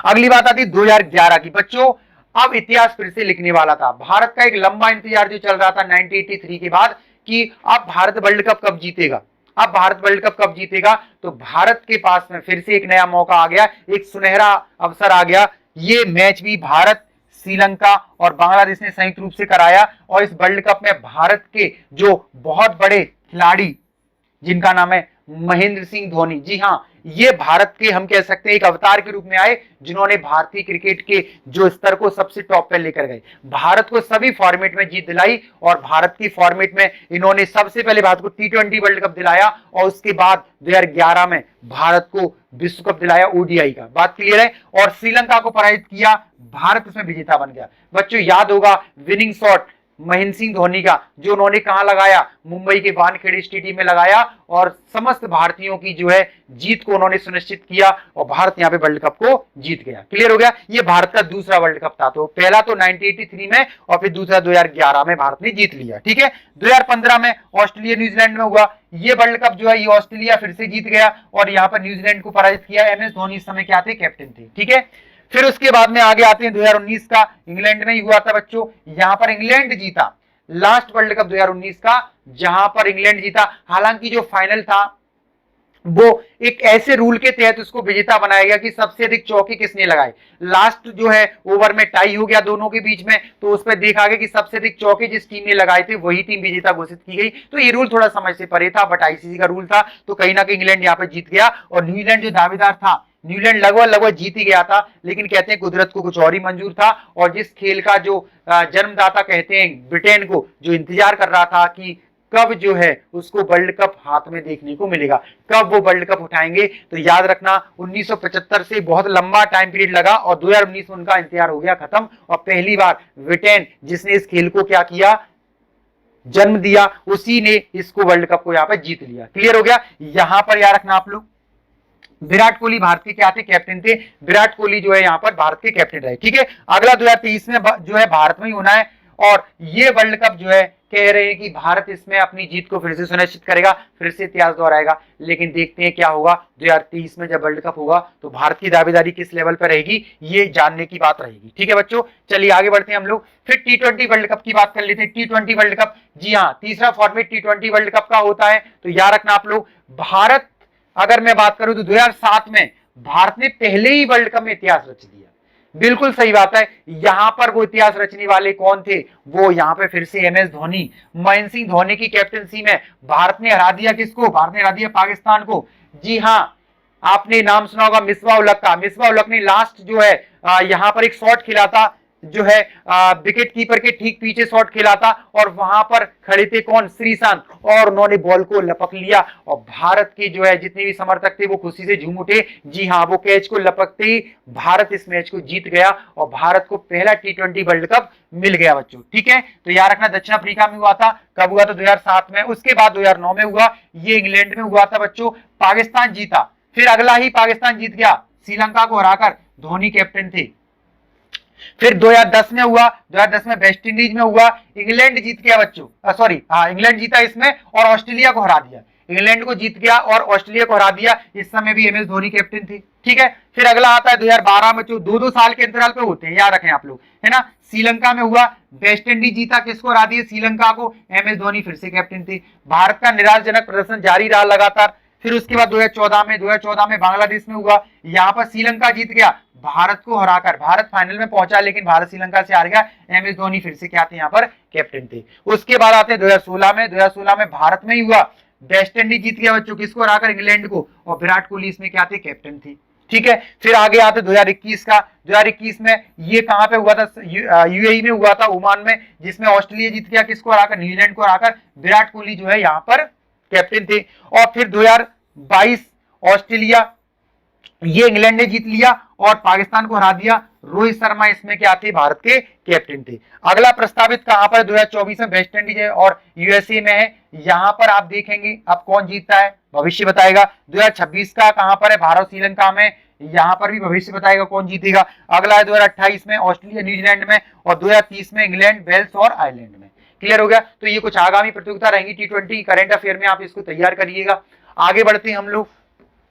अगली बात आती 2011 की बच्चों। अब इतिहास फिर से लिखने वाला था। भारत का एक लंबा इंतजार जो चल रहा था 1983 के बाद कि अब भारत वर्ल्ड कप कब जीतेगा, अब भारत वर्ल्ड कप कब जीतेगा। तो भारत के पास में फिर से एक नया मौका आ गया, एक सुनहरा अवसर आ गया। ये मैच भी भारत, श्रीलंका और बांग्लादेश ने संयुक्त रूप से कराया। और इस वर्ल्ड कप में भारत के जो बहुत बड़े खिलाड़ी जिनका नाम है महेंद्र सिंह धोनी, जी हाँ, ये भारत के हम कह सकते हैं एक अवतार के रूप में आए, जिन्होंने भारतीय क्रिकेट के जो स्तर को सबसे टॉप पे लेकर गए, भारत को सभी फॉर्मेट में जीत दिलाई। और भारत की फॉर्मेट में इन्होंने सबसे पहले भारत को T20 वर्ल्ड कप दिलाया और उसके बाद 2011 में भारत को विश्व कप दिलाया ओडीआई का। बात क्लियर है। और श्रीलंका को पराजित किया, भारत उसमें विजेता बन गया। बच्चों याद होगा विनिंग शॉट महेंद्र सिंह धोनी का, जो उन्होंने कहां लगाया, मुंबई के वानखेड़े स्टेडियम में लगाया और समस्त भारतीयों की जो है जीत को उन्होंने सुनिश्चित किया और भारत यहां पे वर्ल्ड कप को जीत गया। क्लियर हो गया, ये भारत का दूसरा वर्ल्ड कप था। तो पहला तो 1983 में और फिर दूसरा 2011 में भारत ने जीत लिया। ठीक है, 2015 में ऑस्ट्रेलिया न्यूजीलैंड में हुआ, ये वर्ल्ड कप जो है ये ऑस्ट्रेलिया फिर से जीत गया और यहाँ पर न्यूजीलैंड को पराजित किया। MS धोनी इस समय क्या थे, कैप्टन थे। ठीक है, फिर उसके बाद में आगे आते हैं 2019 का, इंग्लैंड में ही हुआ था बच्चों। यहां पर इंग्लैंड जीता लास्ट वर्ल्ड कप 2019 का, जहां पर इंग्लैंड जीता। हालांकि जो फाइनल था वो एक ऐसे रूल के तहत उसको विजेता बनाया गया कि सबसे अधिक चौके किसने लगाए। लास्ट जो है ओवर में टाई हो गया दोनों के बीच में, तो उस पर देखा गया कि सबसे अधिक चौके जिस टीम ने लगाए थे वही टीम विजेता घोषित की गई। तो ये रूल थोड़ा समझ से परे था, बट आईसीसी का रूल था, तो कहीं ना कहीं इंग्लैंड यहाँ पे जीत गया। और न्यूजीलैंड जो दावेदार था, न्यूजीलैंड लगभग जीत ही गया था, लेकिन कहते हैं कुदरत को कुछ और ही मंजूर था। और जिस खेल का जो जन्मदाता कहते हैं ब्रिटेन को, जो इंतजार कर रहा था कि कब जो है उसको वर्ल्ड कप हाथ में देखने को मिलेगा, कब वो वर्ल्ड कप उठाएंगे, तो याद रखना 1975 से बहुत लंबा टाइम पीरियड लगा और 2019 में उनका इंतजार हो गया खत्म। और पहली बार ब्रिटेन जिसने इस खेल को क्या किया, जन्म दिया, उसी ने इसको वर्ल्ड कप को यहाँ पे जीत लिया। क्लियर हो गया, यहां पर याद रखना आप लोग। विराट कोहली भारत के क्या थे, कैप्टन थे। विराट कोहली जो है यहाँ पर भारत के कैप्टन रहे। ठीक है, अगला 2023 में जो है भारत में ही होना है और ये वर्ल्ड कप जो है कह रहे हैं कि भारत इसमें अपनी जीत को फिर से सुनिश्चित करेगा, फिर से इतिहास दोहराएगा। लेकिन देखते हैं क्या होगा 2023 में जब वर्ल्ड कप होगा तो भारत की दावेदारी किस लेवल पर रहेगी, ये जानने की बात रहेगी। ठीक है बच्चों, चलिए आगे बढ़ते हैं हम लोग। फिर T20 वर्ल्ड कप की बात कर लेते हैं। T20 वर्ल्ड कप, जी हाँ, तीसरा फॉर्मेट T20 वर्ल्ड कप का होता है। तो याद रखना आप लोग, भारत अगर मैं बात करूं तो 2007 में भारत ने पहले ही वर्ल्ड कप में इतिहास रच दिया। बिल्कुल सही बात है। यहां पर वो इतिहास रचने वाले कौन थे? वो यहाँ पे फिर से MS धोनी। महेंद्र सिंह धोनी की कैप्टनसी में भारत ने हरा दिया किसको? भारत ने हरा दिया पाकिस्तान को। जी हाँ, आपने नाम सुना होगा मिसबा उल हक का। मिसबा उल हक ने लास्ट जो है यहाँ पर एक शॉट खेला था, जो है विकेट कीपर के ठीक पीछे शॉट खेला था, और वहां पर खड़े थे कौन? श्रीशांत, और उन्होंने बॉल को लपक लिया और भारत के जो है जितने भी समर्थक थे वो खुशी से झूम उठे। जी हाँ, वो कैच को लपकते ही भारत इस मैच को जीत गया और भारत को पहला T20 वर्ल्ड कप मिल गया बच्चों। ठीक है, तो याद रखना दक्षिण अफ्रीका में हुआ था। कब हुआ था? 2007 में। उसके बाद 2009 में हुआ, ये इंग्लैंड में हुआ था बच्चों। पाकिस्तान जीता, फिर अगला ही पाकिस्तान जीत गया श्रीलंका को हराकर, धोनी कैप्टन थे। फिर 2010 में हुआ, 2010 में वेस्ट इंडीज में हुआ, इंग्लैंड जीत गया बच्चों। सॉरी, हाँ, इंग्लैंड जीता इसमें और ऑस्ट्रेलिया को हरा दिया। इंग्लैंड को जीत गया और ऑस्ट्रेलिया को हरा दिया। इस समय भी MS धोनी कैप्टन थे। ठीक है, फिर अगला आता है 2012 में, जो 2-2 साल के अंतराल पे होते हैं, याद रखें आप लोग, है ना। श्रीलंका में हुआ, वेस्ट इंडीज जीता, किसको हरा दिया? श्रीलंका को। MS धोनी फिर से कैप्टन थे। भारत का निराशजनक प्रदर्शन जारी रहा लगातार। फिर उसके बाद 2014 में बांग्लादेश में हुआ, यहाँ पर श्रीलंका जीत गया भारत को हराकर। भारत फाइनल में पहुंचा लेकिन भारत श्रीलंका से हार गया। MS धोनी फिर से क्या थे? यहाँ पर कैप्टन थे। उसके बाद आते हैं 2016 में भारत में ही हुआ, वेस्ट इंडीज जीत गया बच्चों, किसको हराकर? इंग्लैंड को, और विराट कोहली इसमें क्या थे? कैप्टन थे। ठीक है, फिर आगे आते 2021 का। 2021 में ये कहां पे हुआ था? UAE में हुआ था, ओमान में, जिसमें ऑस्ट्रेलिया जीत गया, किसको हराकर? न्यूजीलैंड को हराकर। विराट कोहली जो है यहाँ पर कैप्टन थे। और फिर 2022 ऑस्ट्रेलिया, ये इंग्लैंड ने जीत लिया और पाकिस्तान को हरा दिया। रोहित शर्मा इसमें क्या थे? भारत के कैप्टन थे। अगला प्रस्तावित कहां पर? 2024 में वेस्ट इंडीज है और USA में है। यहां पर आप देखेंगे अब कौन जीतता है, भविष्य बताएगा। 2026 का कहां पर है? भारत श्रीलंका में। यहां पर भी भविष्य बताएगा कौन जीतेगा। अगला है 2028 में ऑस्ट्रेलिया न्यूजीलैंड में, और 2030 में इंग्लैंड, वेल्स और आयरलैंड में। क्लियर हो गया? तो ये कुछ आगामी प्रतियोगिता रहेंगी T20 करंट अफेयर में, आप इसको तैयार करिएगा। आगे बढ़ते हैं हम लोग,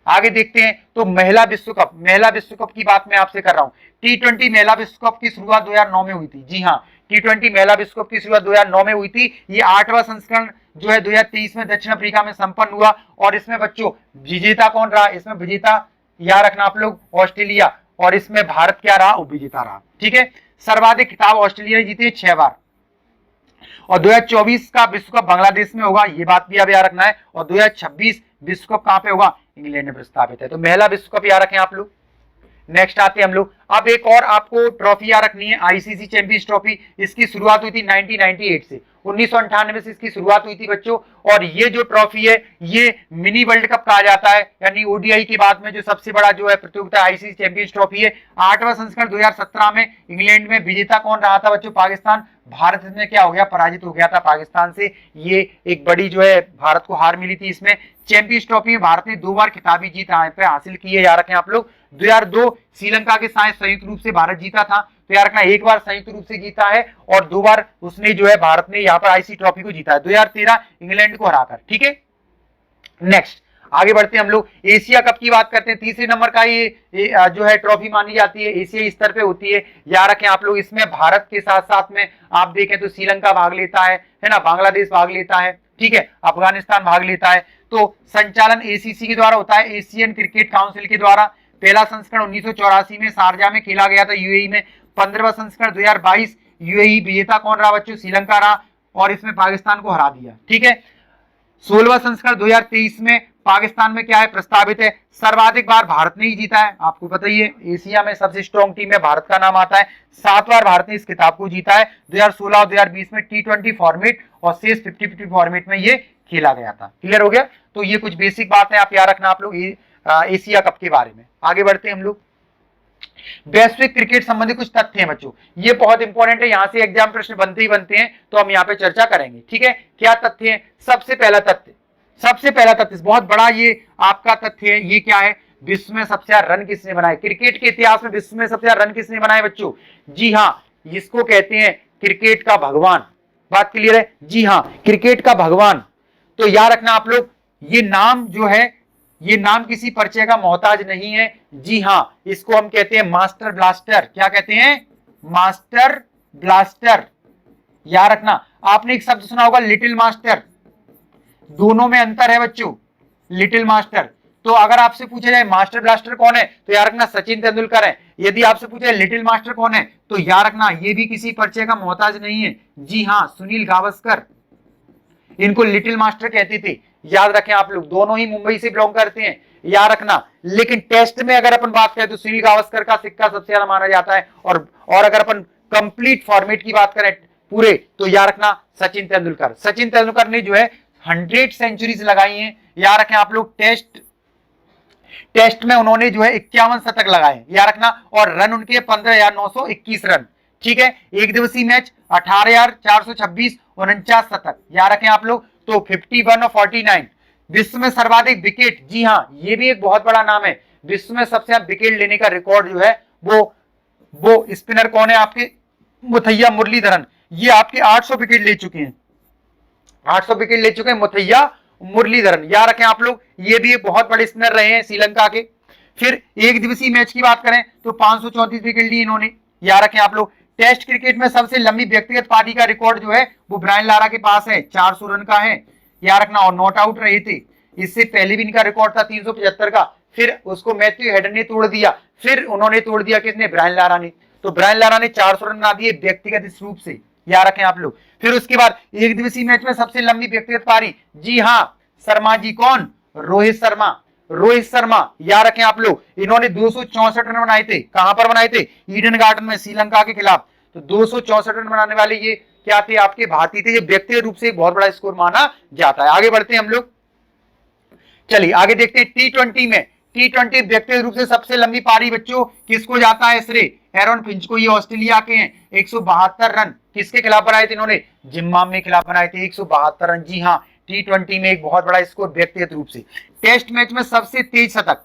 आगे देखते हैं। तो महिला विश्व कप की बात मैं आपसे कर रहा हूं। T20 महिला विश्व कप की शुरुआत 2009 में हुई थी। जी हाँ, T20 महिला विश्व कप की शुरुआत 2009 में हुई थी। ये 8वां संस्करण जो है 2023 में दक्षिण अफ्रीका में संपन्न हुआ। और इसमें बच्चों विजेता कौन रहा? इसमें विजेता याद रखना आप लोग, ऑस्ट्रेलिया, और इसमें भारत क्या रहा? उपविजेता रहा। ठीक है, सर्वाधिक खिताब ऑस्ट्रेलिया ने जीते 6 बार। और 2024 का विश्व कप बांग्लादेश में होगा, ये बात भी अब याद रखना है। और 2026 विश्व कप कहां पे होगा? इंग्लैंड में प्रस्तावित है। तो महिला विश्व कप याद रखें आप लोग। नेक्स्ट आते हैं हम लोग, अब एक और आपको ट्रॉफी याद रखनी है, ICC चैंपियंस ट्रॉफी। इसकी शुरुआत हुई थी 1998 से, 1998 से इसकी शुरुआत हुई थी बच्चों। और ये जो ट्रॉफी है ये मिनी वर्ल्ड कप कहा जाता है, यानी ODI के बाद में जो सबसे बड़ा जो है प्रतियोगिता ICC चैंपियंस ट्रॉफी है। 8वां संस्करण 2017 में इंग्लैंड में। विजेता कौन रहा था बच्चों? पाकिस्तान। भारत इसमें क्या हो गया? पराजित हो गया था पाकिस्तान से। ये एक बड़ी जो है भारत को हार मिली थी इसमें। चैंपियंस ट्रॉफी में भारत ने 2 बार खिताबी जीत यहाँ पे हासिल की है, याद रखें आप लोग। 2002 श्रीलंका के साथ संयुक्त रूप से भारत जीता था, तो याद रखना एक बार संयुक्त रूप से जीता है और 2 बार उसने जो है भारत ने यहाँ पर ICC ट्रॉफी को जीता है, 2013 इंग्लैंड को हराकर। ठीक है, नेक्स्ट आगे बढ़ते हैं हम लोग, एशिया कप की बात करते हैं। तीसरे नंबर का ये जो है ट्रॉफी मानी जाती है, एशियाई स्तर पे होती है, याद रखें आप लोग। इसमें भारत के साथ साथ में आप देखें तो श्रीलंका भाग लेता है ना, बांग्लादेश भाग लेता है, ठीक है, अफगानिस्तान भाग लेता है। तो संचालन ACC के द्वारा होता है, एशियन क्रिकेट काउंसिल के द्वारा। पहला संस्करण 1984 में शारजा में खेला गया था, UAE में। 15वां संस्करण 2022 UAE। विजेता कौन रहा बच्चों? श्रीलंका रहा, और इसमें पाकिस्तान को हरा दिया। ठीक है, 16वां संस्करण 2023 में पाकिस्तान में क्या है? प्रस्तावित है। सर्वाधिक बार भारत ने ही जीता है, आपको पता ही है, एशिया में सबसे स्ट्रॉन्ग टीम में भारत का नाम आता है। 7 बार भारत ने इस खिताब को जीता है। 2016 और 2020 में T20 फॉर्मेट और शेष 50-50 फॉर्मेट में ये खेला गया था। क्लियर हो गया? तो ये कुछ बेसिक बात है, आप याद रखना आप लोग एशिया कप के बारे में। आगे बढ़ते हैं हम लोग, वैश्विक क्रिकेट संबंधी कुछ तथ्य हैं बच्चों, ये बहुत इंपॉर्टेंट है, यहां से एग्जाम प्रश्न बनते ही बनते हैं, तो हम यहाँ पे चर्चा करेंगे। ठीक है, क्या तथ्य है? सबसे पहला तथ्य बहुत बड़ा ये आपका तथ्य है, ये क्या है? विश्व में सबसे ज्यादा रन किसने बनाए? क्रिकेट के इतिहास में विश्व में सबसे ज्यादा रन किसने बनाए बच्चों? जी हाँ, इसको कहते हैं क्रिकेट का भगवान। बात क्लियर है? जी हाँ, क्रिकेट का भगवान। तो याद रखना आप लोग, ये नाम जो है, ये नाम किसी परिचय का मोहताज नहीं है। जी हाँ, इसको हम कहते हैं मास्टर ब्लास्टर। क्या कहते हैं? Master blaster. याद रखना, आपने एक शब्द सुना होगा लिटिल मास्टर, दोनों में अंतर है बच्चों, लिटिल मास्टर। तो अगर आपसे पूछा जाए मास्टर ब्लास्टर कौन है, तो याद रखना सचिन तेंदुलकर है। यदि आपसे पूछा जाए लिटिल मास्टर कौन है, तो याद रखना ये भी किसी परिचय का मोहताज नहीं है, जी हाँ सुनील गावस्कर, इनको लिटिल मास्टर कहते थे। याद रखें आप लोग, दोनों ही मुंबई से बिलोंग करते हैं, याद रखना। लेकिन टेस्ट में अगर अपन बात करें तो सुनील गावस्कर का सिक्का सबसे ज्यादा माना जाता है, और अगर अपन कंप्लीट फॉर्मेट की बात करें पूरे, तो याद रखना सचिन तेंदुलकर। सचिन तेंदुलकर ने जो है 100 सेंचुरीज लगाई हैं, याद रखें आप लोग। टेस्ट में उन्होंने जो है 51 शतक लगाए, याद रखना, और रन उनके 15,921 रन, ठीक है। एक दिवसीय मैच 18,426, 49 शतक, याद रखें आप लोग। तो 51 और 49। विश्व में सर्वाधिक विकेट, जी हाँ ये भी एक बहुत बड़ा नाम है। विश्व में सबसे ज्यादा विकेट लेने का रिकॉर्ड जो है वो स्पिनर कौन है आपके, मुथैया मुरलीधरन। ये आपके 800 विकेट ले चुके हैं, 800 विकेट ले चुके हैं मुथैया मुरलीधरन, याद रखें आप लोग। ये भी एक बहुत बड़े स्पिनर रहे हैं श्रीलंका के। फिर एक दिवसीय मैच की बात करें तो 534 विकेट ली इन्होंने, याद रखें आप लोग। टेस्ट क्रिकेट में सबसे लंबी व्यक्तिगत पारी का रिकॉर्ड जो है वो ब्रायन लारा के पास है, 400 रन का है, याद रखना, और नॉट आउट रहे थे। इससे पहले भी इनका रिकॉर्ड था 375 का, फिर उसको मैथ्यू हेडन ने तोड़ दिया, फिर उन्होंने तोड़ दिया किसने, ब्रायन लारा ने। तो ब्रायन लारा ने 400 रन बना दिए व्यक्तिगत रूप से, याद रखें आप लोग। फिर उसके बाद एक दिवसीय मैच में सबसे लंबी व्यक्तिगत पारी, जी हाँ शर्मा जी, कौन, रोहित शर्मा। रोहित शर्मा, याद रखें आप लोग, इन्होंने 264 रन बनाए थे। कहां पर बनाए थे, ईडन गार्डन में श्रीलंका के खिलाफ। तो 264 रन बनाने वाले ये क्या थे, आपके भारतीय थे। ये व्यक्तिगत रूप से बहुत बड़ा स्कोर माना जाता है। आगे बढ़ते हैं हम लोग, चलिए आगे देखते हैं T20 में। T20 व्यक्तिगत रूप से सबसे लंबी पारी बच्चों किसको जाता है श्रेय, एरन फिंच को। ये ऑस्ट्रेलिया के हैं, 172 रन किसके खिलाफ बनाए थे इन्होंने, जिम्बाब्वे के खिलाफ बनाए थे, 172 रन, जी हाँ। T20 में एक बहुत बड़ा स्कोर व्यक्तिगत रूप से। टेस्ट मैच में सबसे तेज शतक,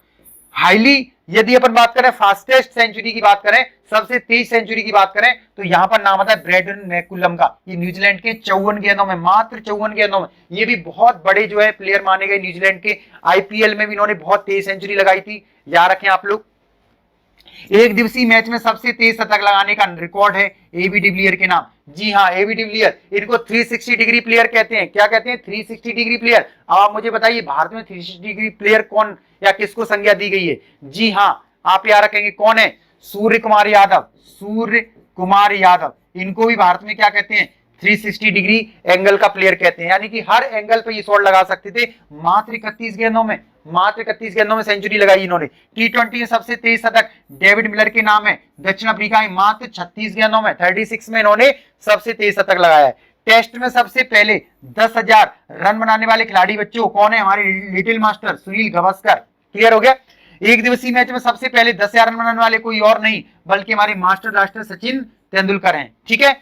हाईली, यदि अपन बात करें फास्टेस्ट सेंचुरी की बात करें, सबसे तेज सेंचुरी की बात करें, तो यहां पर नाम आता है ब्रैडन मैकुलम का। ये न्यूजीलैंड के 54 गेंदों में, मात्र 54 गेंदों में, ये भी बहुत बड़े जो है प्लेयर माने गए न्यूजीलैंड के। आईपीएल में भी इन्होंने बहुत तेज सेंचुरी लगाई थी, याद रखें आप लोग। एक दिवसीय मैच में सबसे तेज शतक लगाने का रिकॉर्ड है एबी डिविलियर के नाम, जी हाँ एबी डिविलियर। इनको 360 डिग्री प्लेयर कहते हैं। क्या कहते हैं, 360 डिग्री प्लेयर। अब आप मुझे बताइए भारत में 360 डिग्री प्लेयर कौन या किसको संज्ञा दी गई है, जी हाँ आप याद रखेंगे कौन है, सूर्य कुमार यादव। सूर्य कुमार यादव, इनको भी भारत में क्या कहते हैं, 360 डिग्री एंगल का प्लेयर कहते हैं। यानी कि हर एंगल पे ये शॉट लगा सकते थे। मात्र 31 गेंदों में, मात्र 31 गेंदों में सेंचुरी लगाई इन्होंने। T20 में सबसे तेज शतक डेविड मिलर के नाम है, दक्षिण अफ्रीका में, मात्र 36 गेंदों में, 36 में इन्होंने सबसे तेज शतक लगाया है। टेस्ट में सबसे पहले 10,000 रन बनाने वाले खिलाड़ी बच्चों कौन है, हमारे little master Sunil Gavaskar. Clear हो गया। एक दिवसीय मैच में सबसे पहले 10,000 रन बनाने वाले कोई और नहीं बल्कि हमारे मास्टर ब्लास्टर सचिन तेंदुलकर हैं, ठीक है।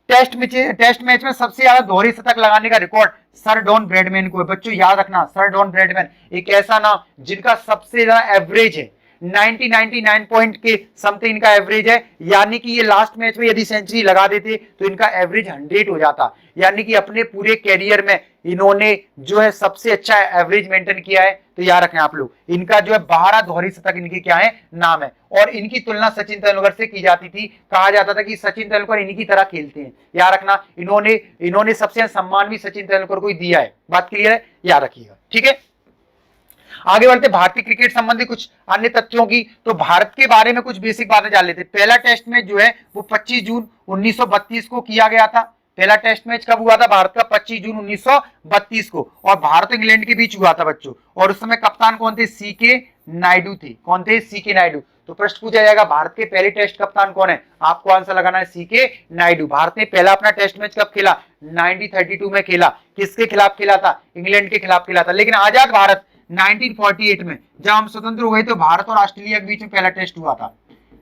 टेस्ट मैच में सबसे ज्यादा दोहरी शतक लगाने का रिकॉर्ड सर डॉन ब्रैडमैन को है। बच्चों याद रखना, सर डॉन ब्रैडमैन एक ऐसा नाम जिनका सबसे ज्यादा एवरेज है, 99 पॉइंट के समथिंग इनका एवरेज है। यानी कि ये लास्ट मैच में यदि सेंचुरी लगा देते तो इनका एवरेज 100 हो जाता। यानी कि अपने पूरे कैरियर में इन्होंने जो है सबसे अच्छा एवरेज मेंटेन किया है। तो याद रखें आप लोग, इनका जो है 12 दोहरी शतक इनकी क्या है, नाम है। और इनकी तुलना सचिन तेंदुलकर से की जाती थी। कहा जाता था कि सचिन तेंदुलकर इन्हीं की तरह खेलते हैं। याद रखना, इन्होंने सबसे सम्मान भी सचिन तेंदुलकर को ही दिया है। बात क्लियर है, याद रखिएगा, ठीक है। आगे बढ़ते भारतीय क्रिकेट संबंधी कुछ अन्य तथ्यों की। तो भारत के बारे में कुछ बेसिक बातें जान लेते। पहला टेस्ट मैच जो है वो 25 जून 1932 को किया गया था। पहला टेस्ट मैच कब हुआ था भारत का, 25 जून 1932 को, और भारत और इंग्लैंड के बीच हुआ था बच्चों। और उस समय कप्तान कौन थे, सीके नायडू थे। कौन थे, सीके नायडू। तो प्रश्न पूछा जाएगा भारत के पहले टेस्ट कप्तान कौन है, आपको आंसर लगाना है सीके नायडू। भारत ने पहला अपना टेस्ट मैच कब खेला, 1932 में खेला। किसके खिलाफ खेला था, इंग्लैंड के खिलाफ खेला था। लेकिन आजाद भारत 1948 में जब हम स्वतंत्र हुए तो भारत और ऑस्ट्रेलिया के बीच में पहला टेस्ट हुआ था।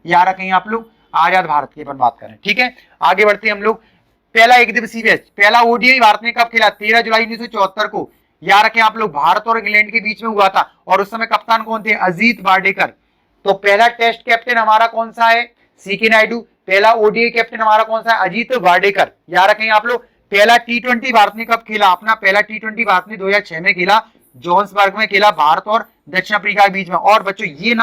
याद रखेंगे आप लोग, आजाद भारत की अपन बात करें, ठीक है। आगे बढ़ते हैं हम लोग। पहला एक दिवसीय मैच, पहला ओडीआई भारत ने कब खेला, 13 जुलाई 1974 को। याद रखें आप लोग, भारत और इंग्लैंड के बीच में हुआ था। और उस समय कप्तान कौन थे, अजीत वाडेकर। तो पहला टेस्ट कैप्टन हमारा कौन सा है, सीके नायडू। पहला ओडीआई कैप्टन हमारा कौन सा है, अजीत वाडेकर। याद रखेंगे आप लोग। पहला T20 भारत ने कब खेला, अपना पहला T20 भारत ने 2006 में खेला, जोहान्सबर्ग में खेला, भारत और दक्षिण अफ्रीका के बीच में। और बच्चों ये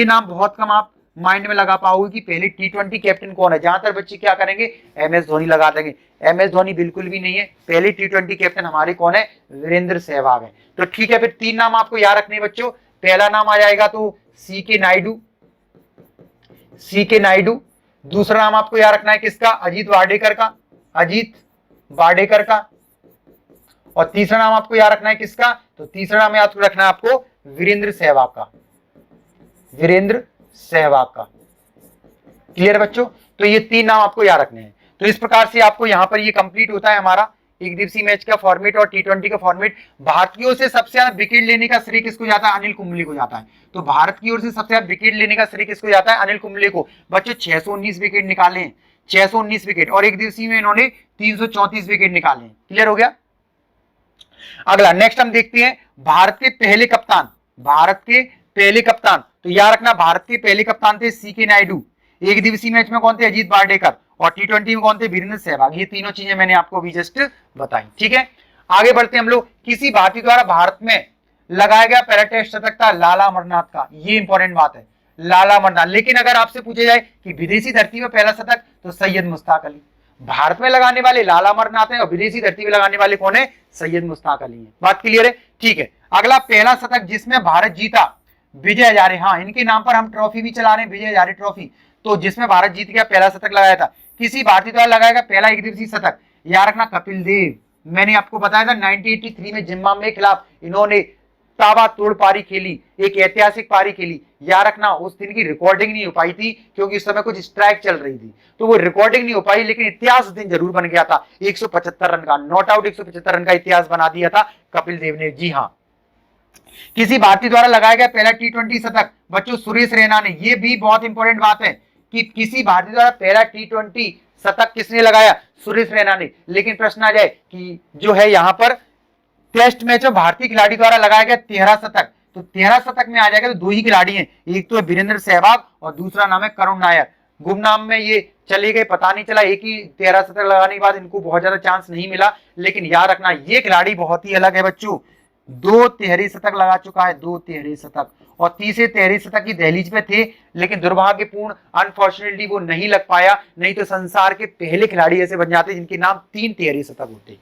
नाम बहुत कम आप माइंड में लगा पाओगे कि पहले T20 कैप्टन कौन है। जहां तक बच्चे क्या करेंगे, MS धोनी लगा देंगे। MS धोनी बिल्कुल भी नहीं है। पहले T20 कैप्टन हमारे कौन है, वीरेंद्र सहवाग है। तो ठीक है, फिर 3 नाम आपको याद रखने बच्चों। पहला नाम आ जाएगा तो CK नायडू, CK नायडू। दूसरा नाम आपको याद रखना है किसका, अजीत वाडेकर का, अजीत वाडेकर का। और तीसरा नाम आपको याद रखना है किसका, तो तीसरा नाम याद रखना है आपको वीरेंद्र सहवाग का, वीरेंद्र सहवाग का। क्लियर बच्चों, तो ये 3 नाम आपको याद रखने हैं। तो इस प्रकार से आपको यहां पर ये कंप्लीट होता है हमारा एक दिवसीय मैच का फॉर्मेट और T20 का फॉर्मेट। भारत की ओर से सबसे ज्यादा विकेट लेने का श्रेय किसको जाता है, अनिल कुंबले को जाता है। तो भारत की ओर से सबसे ज्यादा विकेट लेने का श्रेय किसको जाता है, अनिल कुंबले को। बच्चों 619 विकेट निकाले हैं, 619 विकेट, और एक दिवसीय में इन्होंने 334 विकेट निकाले हैं। क्लियर हो गया। अगला नेक्स्ट हम देखते हैं भारत के पहले कप्तान, भारत के पहले कप्तान। तो याद रखना भारत के पहले कप्तान थे CK नायडू, एक दिवसीय मैच में कौन थे, अजीत वाडेकर, और T20 में कौन थे, वीरेंद्र सहवाग। ये तीनों चीजें मैंने आपको अभी जस्ट बताई। ठीक है, आगे बढ़ते हैं हम लोग। किसी भारतीय द्वारा भारत में लगाया गया पहला टेस्ट शतक था लाला अमरनाथ का। ये इंपॉर्टेंट बात है, लाला अमरनाथ। लेकिन अगर आपसे पूछे जाए कि विदेशी धरती में पहला शतक, तो सैयद मुश्ताक अली। भारत में लगाने वाले लाला अमरनाथ है और विदेशी धरती में लगाने वाले कौन है, सैयद मुश्ताक अली है। बात क्लियर है। ठीक है, अगला पहला शतक जिसमें भारत जीता, विजय हजारे। हाँ, इनके नाम पर हम ट्रॉफी भी चला रहे हैं, विजय हजारे ट्रॉफी। तो जिसमें भारत जीत गया, पहला शतक लगाया था। किसी भारतीय द्वारा लगाया गया पहला एक दिवसीय शतक, याद रखना कपिल देव। मैंने आपको बताया था 1983 में जिम्बाब्वे के खिलाफ इन्होंने ताबड़तोड़ पारी खेली, एक ऐतिहासिक पारी खेली। याद रखना उस दिन की रिकॉर्डिंग नहीं हो पाई थी क्योंकि उस समय कुछ स्ट्राइक चल रही थी, तो वो रिकॉर्डिंग नहीं हो पाई, लेकिन इतिहास उस दिन जरूर बन गया था। 175 रन का, नॉट आउट 175 रन का इतिहास बना दिया था कपिल देव ने। जी हाँ, किसी भारतीय द्वारा लगाया गया पहला T20 शतक, बच्चों सुरेश रैना ने। ये भी बहुत इंपॉर्टेंट बात है कि किसी भारतीय द्वारा पहला T20 शतक किसने लगाया, सुरेश रैना ने। लेकिन प्रश्न आ जाए कि जो है यहाँ पर टेस्ट मैच में भारतीय खिलाड़ी द्वारा लगाया गया 13 शतक, तो 13 शतक में आ जाएगा तो 2 ही खिलाड़ी हैं, एक तो है वीरेंद्र सहवाग और दूसरा नाम है करुण नायर। गुमनाम में ये चले गए, पता नहीं चला, एक ही 13 शतक लगाने के बाद इनको बहुत ज्यादा चांस नहीं मिला। लेकिन याद रखना ये खिलाड़ी बहुत ही अलग है बच्चों, 2 तिहरी शतक लगा चुका है, 2 तिहरी शतक, और तीसरे तिहरी शतक की दहलीज पे थे, लेकिन दुर्भाग्यपूर्ण अनफॉर्चुनेटली वो नहीं लग पाया। नहीं तो संसार के पहले खिलाड़ी ऐसे बन जाते जिनके नाम 3 तिहरी शतक होते।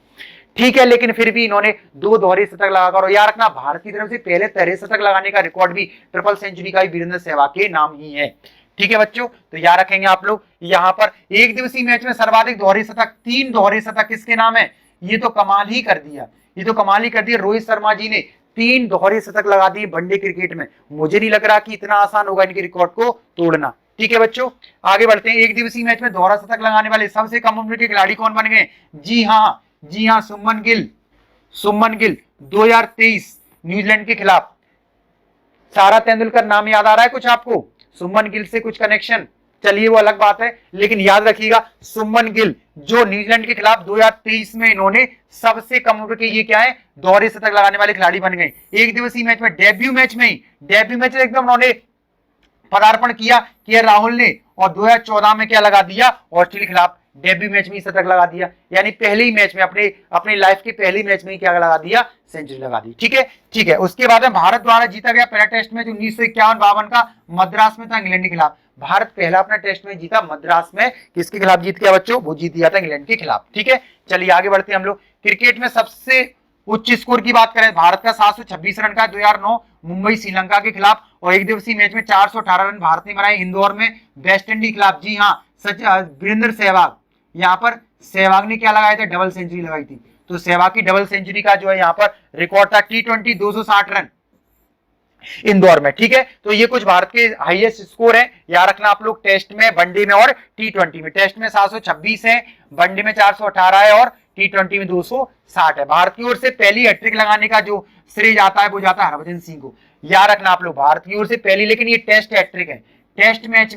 ठीक है, लेकिन फिर भी इन्होंने 2 दोहरे शतक लगाकर, और याद रखना भारत की तरफ से पहले तिहरे शतक लगाने का रिकॉर्ड भी ट्रिपल सेंचुरी का वीरेंद्र सहवाग के नाम ही है। ठीक है बच्चों, तो याद रखेंगे आप लोग। यहाँ पर एक दिवसीय मैच में सर्वाधिक दोहरे शतक, 3 दोहरे शतक किसके नाम है, ये तो कमाल ही कर दिया, ये तो कमाल ही कर दिया। रोहित शर्मा जी ने 3 दोहरे शतक लगा दिए वनडे क्रिकेट में। मुझे नहीं लग रहा कि इतना आसान होगा इनके रिकॉर्ड को तोड़ना। ठीक है बच्चों, आगे बढ़ते हैं। एक दिवसीय मैच में दोहरा शतक लगाने वाले सबसे कम उम्र के खिलाड़ी कौन बन गए, जी हाँ सुमन गिल। सुमन गिल 2023 न्यूजीलैंड के खिलाफ। सारा तेंदुलकर नाम याद आ रहा है कुछ आपको, सुमन गिल से कुछ कनेक्शन, चलिए वो अलग बात है, लेकिन याद रखिएगा सुमन गिल जो न्यूजीलैंड के खिलाफ 2023 में इन्होंने सबसे कम उम्र के ये क्या है, दोहरे शतक लगाने वाले खिलाड़ी बन गए। एक दिवसीय मैच में डेब्यू मैच में एकदम उन्होंने पदार्पण किया के राहुल ने, और 2014 में क्या लगा दिया, ऑस्ट्रेलिया के खिलाफ डेब्यू मैच में ही शतक लगा दिया। यानी पहले ही मैच में, अपने लाइफ के पहले मैच में ही क्या लगा दिया, सेंचुरी लगा दी। ठीक है। उसके बाद में भारत द्वारा जीता गया पहला टेस्ट मैच 1951-52 का मद्रास में था, इंग्लैंड के खिलाफ। भारत पहला अपना टेस्ट मैच जीता मद्रास में, किसके खिलाफ जीत गया बच्चों, वो जीत गया था इंग्लैंड के खिलाफ। ठीक है, चलिए आगे बढ़ते हैं हम लोग। क्रिकेट में सबसे उच्च स्कोर की बात करें, भारत का 726 रन का 2009 मुंबई श्रीलंका के खिलाफ, और एक दिवसीय मैच में 418 रन भारत ने बनाए इंदौर में वेस्ट इंडीज के खिलाफ। जी हाँ, वीरेंद्र सहवाग, यहाँ पर सहवाग ने क्या लगाया था, डबल सेंचुरी लगाई थी। तो सहवाग की डबल सेंचुरी का जो है यहाँ पर रिकॉर्ड था T20 260 रन इंदौर में। ठीक है, तो ये कुछ भारत के हाईएस्ट स्कोर है, याद रखना आप लोग, टेस्ट में, वनडे में और T20 में। टेस्ट में 726 है, वनडे में 418 है और T20 में 260 है। भारत की ओर से पहली हैट्रिक लगाने का जो श्रेय जाता है वो जाता है हरभजन सिंह को। याद रखना आप लोग, भारत की ओर से पहली, लेकिन ये टेस्ट हैट्रिक है। टेस्ट मैच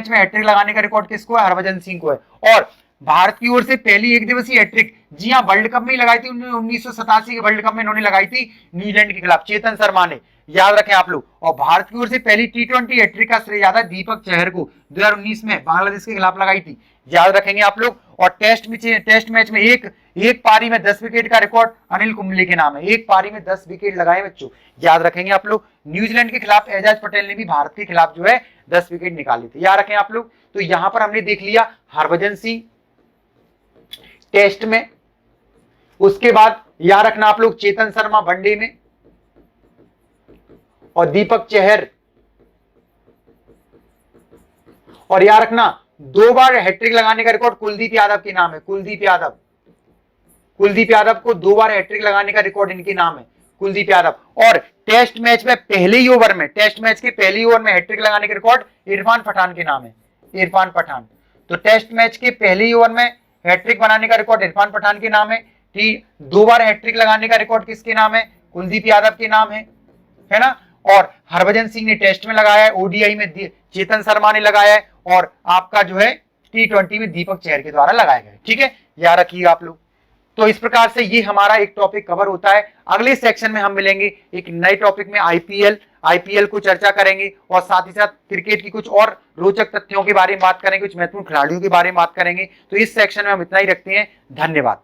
में हैट्रिक लगाने का रिकॉर्ड किसको है, हरभजन सिंह को है। और भारत की ओर से पहली एक दिवसीय हैट्रिक, जी हाँ, वर्ल्ड कप में ही लगाई थी, 1987 के वर्ल्ड कप में इन्होंने लगाई थी न्यूजीलैंड के खिलाफ, चेतन शर्मा ने। याद रखें आप लोग। और भारत की ओर से पहली T20 हैट्रिक का श्रेय जाता है दीपक चहर को, 2019 में बांग्लादेश के खिलाफ लगाई थी। याद रखेंगे आप लोग। और टेस्ट मैच में एक पारी में 10 विकेट का रिकॉर्ड अनिल कुंबले के नाम है। एक पारी में 10 विकेट लगाए बच्चों, याद रखेंगे आप लोग। न्यूजीलैंड के खिलाफ एजाज पटेल ने भी भारत के खिलाफ जो है 10 विकेट निकाले थे, याद रखें आप लोग। तो यहां पर हमने देख लिया हरभजन सिंह टेस्ट में, उसके बाद याद रखना आप लोग चेतन शर्मा वनडे में, और दीपक चहर, और याद रखना 2 बार हैट्रिक लगाने का रिकॉर्ड कुलदीप यादव के नाम है। कुलदीप यादव को 2 बार हैट्रिक लगाने का रिकॉर्ड इनके नाम है, कुलदीप यादव। और टेस्ट मैच में पहले ही ओवर में, टेस्ट मैच के पहले ही ओवर में हैट्रिक लगाने का रिकॉर्ड इरफान पठान के नाम है, इरफान पठान। तो टेस्ट मैच के पहले ही ओवर में हैट्रिक बनाने का रिकॉर्ड इरफान पठान के नाम है। 2 बार हैट्रिक लगाने का रिकॉर्ड किसके नाम है? कुलदीप यादव के नाम है ना। और हरभजन सिंह ने टेस्ट में लगाया है, ओडीआई में चेतन शर्मा ने लगाया है, और आपका जो है T20 में दीपक चहर के द्वारा लगाया गया है। ठीक है, याद रखिएगा आप लोग। तो इस प्रकार से ये हमारा एक टॉपिक कवर होता है। अगले सेक्शन में हम मिलेंगे एक नए टॉपिक में, आईपीएल को चर्चा करेंगे, और साथ ही साथ क्रिकेट की कुछ और रोचक तथ्यों के बारे में बात करेंगे, कुछ महत्वपूर्ण खिलाड़ियों के बारे में बात करेंगे। तो इस सेक्शन में हम इतना ही रखते हैं। धन्यवाद।